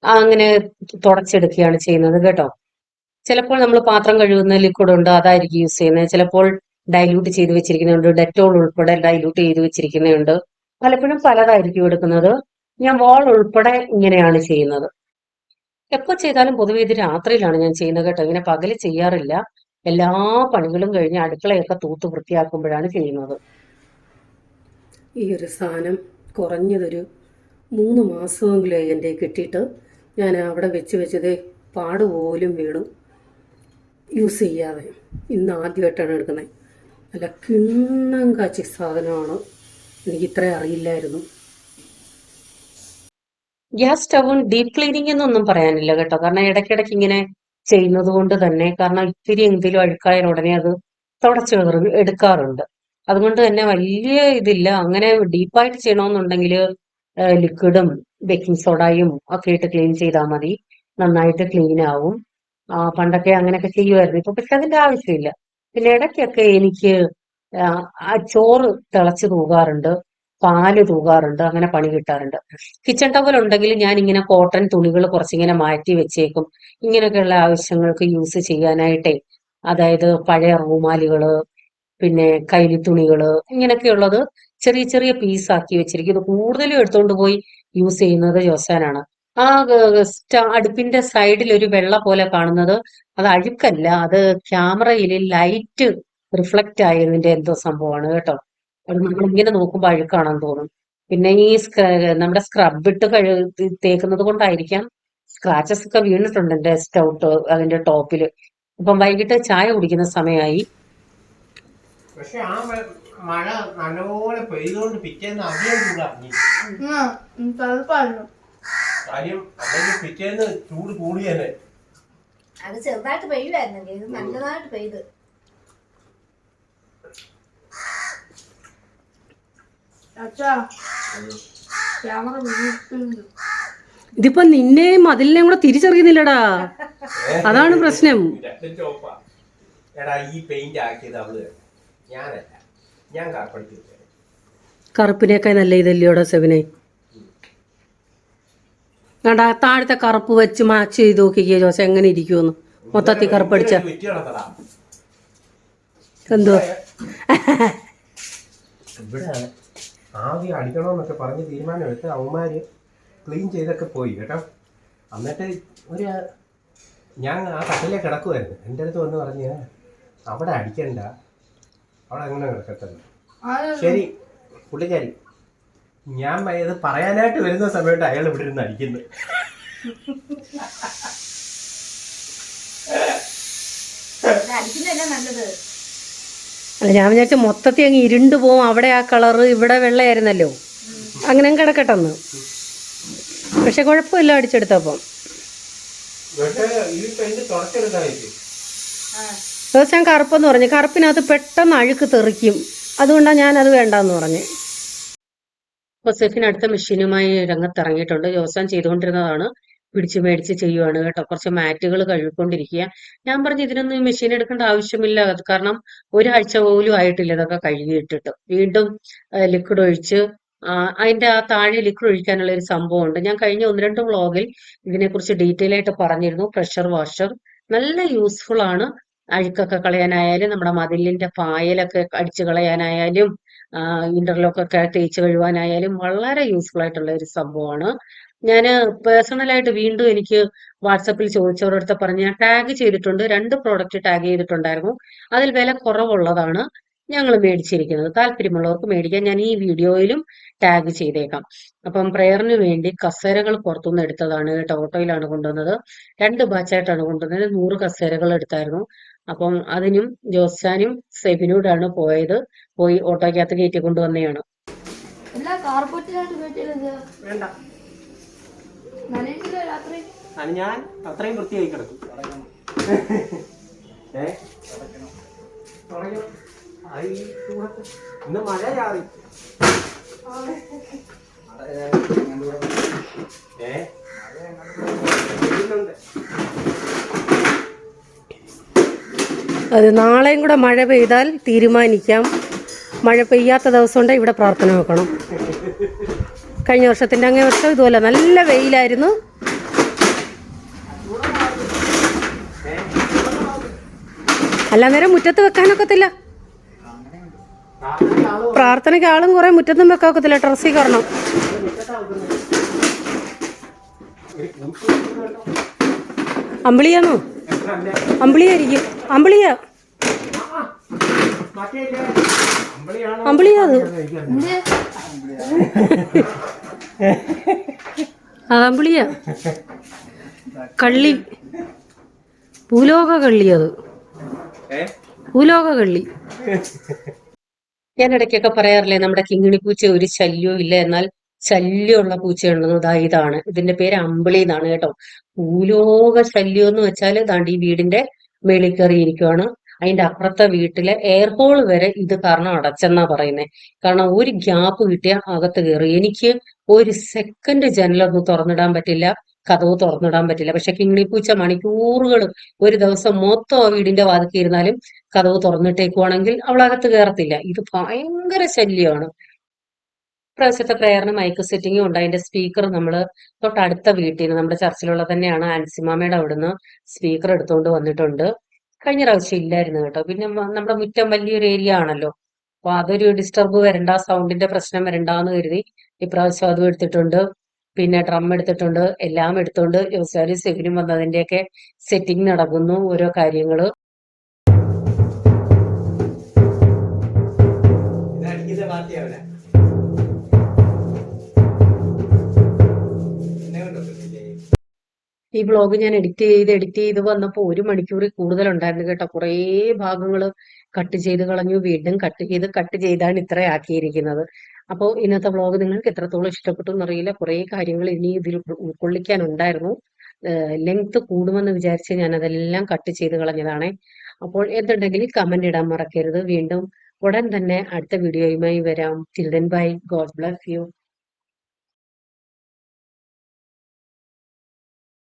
അങ്ങനെ തുടച്ചെടുക്കുകയാണ് ചെയ്യുന്നത് കേട്ടോ. ചിലപ്പോൾ നമ്മൾ പാത്രം കഴുകുന്ന ലിക്വിഡ് ഉണ്ട്, അതായിരിക്കും യൂസ് ചെയ്യുന്നത്. ചിലപ്പോൾ ഡൈല്യൂട്ട് ചെയ്ത് വെച്ചിരിക്കുന്നുണ്ട്, ഡെറ്റോൾ ഉൾപ്പെടെ ഡൈല്യൂട്ട് ചെയ്ത് വെച്ചിരിക്കുന്നുണ്ട്. പലപ്പോഴും പലതായിരിക്കും എടുക്കുന്നത്. ഞാൻ വാൾ ഉൾപ്പെടെ ഇങ്ങനെയാണ് ചെയ്യുന്നത്. എപ്പോൾ ചെയ്താലും പൊതുവെ ഇത് രാത്രിയിലാണ് ഞാൻ ചെയ്യുന്നത് കേട്ടോ. ഇങ്ങനെ പകല് ചെയ്യാറില്ല. എല്ലാ പണികളും കഴിഞ്ഞ് അടുക്കളയൊക്കെ തൂത്ത് വൃത്തിയാക്കുമ്പോഴാണ് ചെയ്യുന്നത്. ഈ ഒരു സാധനം കുറഞ്ഞതൊരു 3 മാസമെങ്കിലും എൻ്റെ കിട്ടിയിട്ട് ഞാൻ അവിടെ വെച്ചത് പാടുപോലും വീണു യൂസ് ചെയ്യാതെ. ഇന്ന് ആദ്യമായിട്ടാണ് എടുക്കുന്നത്. നല്ല കിണ്ണം കാച്ചി സാധനമാണ്. എനിക്ക് ഇത്രയും അറിയില്ലായിരുന്നു. ഗ്യാസ് സ്റ്റവും ഡീപ്പ് ക്ലീനിങ് എന്നൊന്നും പറയാനില്ല കേട്ടോ. കാരണം ഇടയ്ക്കിടയ്ക്ക് ഇങ്ങനെ ചെയ്യുന്നത് കൊണ്ട് തന്നെ, കാരണം ഇത്തിരി എന്തെങ്കിലും അഴുക്കായ ഉടനെ അത് തുടച്ച് എടുക്കാറുണ്ട്. അതുകൊണ്ട് തന്നെ വലിയ ഇതില്ല. അങ്ങനെ ഡീപ്പായിട്ട് ചെയ്യണമെന്നുണ്ടെങ്കിൽ ലിക്വിഡും ബേക്കിംഗ് സോഡയും ഒക്കെ ഇട്ട് ക്ലീൻ ചെയ്താൽ മതി, നന്നായിട്ട് ക്ലീൻ ആവും. പണ്ടൊക്കെ അങ്ങനെയൊക്കെ ചെയ്യുമായിരുന്നു. ഇപ്പൊ പക്ഷെ അതിന്റെ ആവശ്യമില്ല. പിന്നെ ഇടയ്ക്കൊക്കെ എനിക്ക് ആ ചോറ് തിളച്ച് തൂകാറുണ്ട്, പാല് തൂകാറുണ്ട്, അങ്ങനെ പണി കിട്ടാറുണ്ട്. കിച്ചൺ ടവൽ ഉണ്ടെങ്കിൽ ഞാൻ ഇങ്ങനെ കോട്ടൺ തുണികൾ കുറച്ചിങ്ങനെ മാറ്റി വെച്ചേക്കും, ഇങ്ങനെയൊക്കെയുള്ള ആവശ്യങ്ങൾക്ക് യൂസ് ചെയ്യാനായിട്ടേ. അതായത് പഴയ റൂമാലുകള്, പിന്നെ കൈലിത്തുണികള്, ഇങ്ങനെയൊക്കെയുള്ളത് ചെറിയ ചെറിയ പീസാക്കി വെച്ചിരിക്കും. ഇത് കൂടുതലും എടുത്തുകൊണ്ട് പോയി യൂസ് ചെയ്യുന്നത് ജോസാനാണ്. ആ അടുപ്പിന്റെ സൈഡിൽ ഒരു വെള്ള പോലെ കാണുന്നത് അത് അഴുക്കല്ല, അത് ക്യാമറയിൽ ലൈറ്റ് റിഫ്ലക്റ്റ് ആയതിന്റെ എന്തോ സംഭവമാണ് കേട്ടോ. അത് നമ്മളിങ്ങനെ നോക്കുമ്പോൾ അഴുക്കാണെന്ന് തോന്നും. പിന്നെ ഈ നമ്മുടെ സ്ക്രബ് ഇട്ട് തേക്കുന്നത് കൊണ്ടായിരിക്കാം സ്ക്രാച്ചസ് ഒക്കെ വീണിട്ടുണ്ട് എന്റെ സ്റ്റൗട്ട് അതിന്റെ ടോപ്പില്. ഇപ്പം വൈകിട്ട് ചായ കുടിക്കുന്ന സമയമായി. പക്ഷെ ആ മഴ നല്ലപോലെ പെയ്തുകൊണ്ട് പിറ്റേന്ന് അധികം ചൂടാക്കി. തണുപ്പായിരുന്നു. കാര്യം അല്ലെങ്കിൽ പിറ്റേന്ന് ചൂട് കൂടിയല്ലേ. അത് ചെറുതായിട്ട് പെയ്യുമായിരുന്നെങ്കിൽ ഇത് നല്ലതായിട്ട് പെയ്ത്. അച്ഛാ ക്യാമറ വീട്ടിലുണ്ട്. ഇതിപ്പോ നിന്നെയും അതിലിനെയും കൂടെ തിരിച്ചറിയുന്നില്ലടാ, അതാണ് പ്രശ്നം. എടാ ഈ പെയിന്റ് ആക്കിയത് അവള്, ഞാനല്ല. ഞാൻ കറുപ്പടിച്ച് കറുപ്പിനേക്കാൾ നല്ല ഇതല്ലയോടാ സെവിനെ. കണ്ടാ താഴത്തെ കറുപ്പ് വെച്ച് മാച്ച് ചെയ്ത് നോക്കിക്കേ ജോസ് എങ്ങനെ ഇരിക്കുമെന്ന്. മൊത്തത്തിൽ കറുപ്പടിച്ച എന്തുവാ ഇവിടെ ആദ്യം അടിക്കണമെന്നൊക്കെ പറഞ്ഞ് തീരുമാനമെടുത്ത് അവന്മാര് ക്ലീൻ ചെയ്തൊക്കെ പോയി കേട്ടോ. എന്നിട്ട് ഞാൻ ആ കട്ടിലേ കിടക്കുമായിരുന്നു. എൻ്റെ അടുത്ത് വന്ന് പറഞ്ഞ് അവിടെ അടിക്കണ്ട, അവിടെ അങ്ങനെ കിടക്കത്തല്ല. ശരി പുള്ളിക്കാരി, ഞാൻ ഇത് പറയാനായിട്ട് വരുന്ന സമയത്ത് അയാൾ ഇവിടെ ഇരുന്ന് അടിക്കുന്നു. അല്ല, ഞാൻ വിചാരിച്ച മൊത്തത്തിൽ അങ്ങ് ഇരുണ്ട് പോവും. അവിടെ ആ കളറ്, ഇവിടെ വെള്ളയായിരുന്നല്ലോ, അങ്ങനെ കിടക്കട്ടെന്ന്. പക്ഷെ കുഴപ്പമില്ല അടിച്ചെടുത്തപ്പം. ദിവസം ഞാൻ കറുപ്പെന്ന് പറഞ്ഞു. കറുപ്പിനകത്ത് പെട്ടെന്ന് അഴുക്ക് തെറിക്കും, അതുകൊണ്ടാണ് ഞാനത് വേണ്ടെന്ന് പറഞ്ഞു. അപ്പോൾ സെഫിൻ അടുത്ത മെഷീനുമായി രംഗത്തിറങ്ങിയിട്ടുണ്ട്. ജോസാൻ ചെയ്തുകൊണ്ടിരുന്നതാണ്, പിടിച്ച് മേടിച്ച് ചെയ്യുവാണ് കേട്ടോ. കുറച്ച് മാറ്റുകൾ കഴുകിക്കൊണ്ടിരിക്കുക. ഞാൻ പറഞ്ഞു ഇതിനൊന്നും മെഷീൻ എടുക്കേണ്ട ആവശ്യമില്ല, കാരണം ഒരാഴ്ച പോലും ആയിട്ടില്ല ഇതൊക്കെ കഴുകിയിട്ടിട്ട്. വീണ്ടും ലിക്വിഡ് ഒഴിച്ച് അതിന്റെ ആ താഴെ ലിക്വിഡ് ഒഴിക്കാനുള്ള ഒരു സംഭവമുണ്ട്. ഞാൻ കഴിഞ്ഞ 1-2 വ്ളോഗിൽ ഇതിനെക്കുറിച്ച് ഡീറ്റെയിൽ ആയിട്ട് പറഞ്ഞിരുന്നു. പ്രഷർ വാഷർ നല്ല യൂസ്ഫുൾ ആണ്. അഴുക്കൊക്കെ കളയാനായാലും, നമ്മുടെ മതിലിന്റെ പായലൊക്കെ അടിച്ചു കളയാനായാലും, ഇന്റർലോക്കൊക്കെ തേച്ച് കഴുകാനായാലും വളരെ യൂസ്ഫുൾ ആയിട്ടുള്ള ഒരു സംഭവമാണ്. ഞാൻ പേഴ്സണലായിട്ട് വീണ്ടും എനിക്ക് വാട്സപ്പിൽ ചോദിച്ചവരടുത്ത് പറഞ്ഞ് ഞാൻ ടാഗ് ചെയ്തിട്ടുണ്ട്. 2 പ്രോഡക്റ്റ് ടാഗ് ചെയ്തിട്ടുണ്ടായിരുന്നു. അതിൽ വില കുറവുള്ളതാണ് ഞങ്ങൾ മേടിച്ചിരിക്കുന്നത്. താല്പര്യമുള്ളവർക്ക് മേടിക്കാൻ ഞാൻ ഈ വീഡിയോയിലും ടാഗ് ചെയ്തേക്കാം. അപ്പം പ്രയറിന് വേണ്ടി കസേരകൾ പുറത്തുനിന്ന് എടുത്തതാണ് കേട്ടോ. ഓട്ടോയിലാണ് കൊണ്ടുവന്നത്. 2 ബാച്ചായിട്ടാണ് കൊണ്ടുവന്നത്. 100 കസേരകൾ എടുത്തായിരുന്നു. അപ്പം അതിനും ജോസാനും സെബിനോടാണ് പോയത്. പോയി ഓട്ടോയ്ക്കകത്ത് കയറ്റി കൊണ്ടുവന്നെയാണ്. വേണ്ട, രാത്രി ഞാൻ അത്രയും വൃത്തിയായി കിടക്കും. ഇന്ന് മഴ ചാറി. അത് നാളെയും കൂടെ മഴ പെയ്താൽ തീരുമാനിക്കാം. മഴ പെയ്യാത്ത ദിവസം ഉണ്ടെങ്കിൽ ഇവിടെ പ്രാർത്ഥന വെക്കണം. കഴിഞ്ഞ വർഷത്തിൻ്റെ അങ്ങേ വർഷം ഇതുപോലെ നല്ല വെയിലായിരുന്നു. അല്ല നേരം മുറ്റത്ത് വെക്കാനൊക്കത്തില്ല. പ്രാർത്ഥനയ്ക്ക് ആളും കുറെ മുറ്റത്തും വെക്കാക്കത്തില്ല, ടെറസിൽ കയറണം. അമ്പിളിയാണോ? അമ്പിളിയായിരിക്കും. അമ്പിളിയാ, അമ്പിളിയാ അത്. അതമ്പിളിയാ, കള്ളി, ഭൂലോക കള്ളി അത്, ഭൂലോക കള്ളി. ഞാൻ ഇടയ്ക്കൊക്കെ പറയാറില്ലേ, നമ്മുടെ കിങ്ങിണി പൂച്ച ഒരു ശല്യവും ഇല്ല, എന്നാൽ ശല്യമുള്ള പൂച്ചയുണ്ടെന്ന് ഇതാണ്. ഇതിന്റെ പേര് അമ്പിളി എന്നാണ് കേട്ടോ. ഭൂലോക ശല്യം എന്ന് വെച്ചാൽ ദാണ്ട് ഈ വീടിന്റെ മേളിൽ കയറിയിരിക്കുവാണ്. അതിന്റെ അപ്പുറത്തെ വീട്ടിലെ എയർ ഹോൾ വരെ ഇത് കാരണം അടച്ചെന്നാ പറയുന്നത്. കാരണം ഒരു ഗ്യാപ്പ് കിട്ടിയാൽ അകത്ത് കയറി. എനിക്ക് ഒരു സെക്കൻഡ് ജനലൊന്നും തുറന്നിടാൻ പറ്റില്ല, കതവ് തുറന്നിടാൻ പറ്റില്ല. പക്ഷെ കിങ്ങിണിപ്പൂച്ച മണിക്കൂറുകൾ, ഒരു ദിവസം മൊത്തം ആ വീടിന്റെ വാതിൽക്ക് ഇരുന്നാലും കതവ് തുറന്നിട്ടേക്കുവാണെങ്കിൽ അവൾ അകത്ത് കയറത്തില്ല. ഇത് ഭയങ്കര ശല്യമാണ്. പ്രാവശ്യത്തെ പ്രയറിന് മൈക്ക് സെറ്റിങ്ങും ഉണ്ട്. അതിന്റെ സ്പീക്കർ നമ്മൾ തൊട്ടടുത്ത വീട്ടിൽ നിന്ന്, നമ്മുടെ ചർച്ചിലുള്ള തന്നെയാണ്, ആൻസിമാമയുടെ അവിടുന്ന് സ്പീക്കർ എടുത്തുകൊണ്ട് വന്നിട്ടുണ്ട്. കഴിഞ്ഞ പ്രാവശ്യം ഇല്ലായിരുന്നു കേട്ടോ. പിന്നെ നമ്മുടെ മുറ്റം വലിയൊരു ഏരിയ ആണല്ലോ, അപ്പൊ അതൊരു ഡിസ്റ്റർബ് വരണ്ട, സൗണ്ടിന്റെ പ്രശ്നം വരണ്ടെന്ന് കരുതി ഇപ്രാവശ്യം അതും എടുത്തിട്ടുണ്ട്. പിന്നെ ഡ്രം എടുത്തിട്ടുണ്ട്. എല്ലാം എടുത്തുകൊണ്ട് ജോസാലും സെവിനും വന്നതിന്റെയൊക്കെ സെറ്റിംഗ് നടക്കുന്നു, ഓരോ കാര്യങ്ങള്. ഈ വ്ളോഗ് ഞാൻ എഡിറ്റ് ചെയ്ത് വന്നപ്പോൾ 1 മണിക്കൂറിൽ കൂടുതലുണ്ടായിരുന്നു കേട്ടോ. കുറേ ഭാഗങ്ങൾ കട്ട് ചെയ്ത് കളഞ്ഞു, വീണ്ടും കട്ട് ചെയ്താണ് ഇത്ര ആക്കിയിരിക്കുന്നത്. അപ്പോൾ ഇന്നത്തെ വ്ളോഗ് നിങ്ങൾക്ക് എത്രത്തോളം ഇഷ്ടപ്പെട്ടു എന്നറിയില്ല. കുറേ കാര്യങ്ങൾ ഇനി ഇതിൽ ഉൾക്കൊള്ളിക്കാനുണ്ടായിരുന്നു. ലെങ്ത് കൂടുമെന്ന് വിചാരിച്ച് ഞാൻ അതെല്ലാം കട്ട് ചെയ്ത് കളഞ്ഞതാണ്. അപ്പോൾ എന്തുണ്ടെങ്കിലും കമന്റ് ഇടാൻ മറക്കരുത്. വീണ്ടും ഉടൻ തന്നെ അടുത്ത വീഡിയോയുമായി വരാം. Till then bye, God bless you.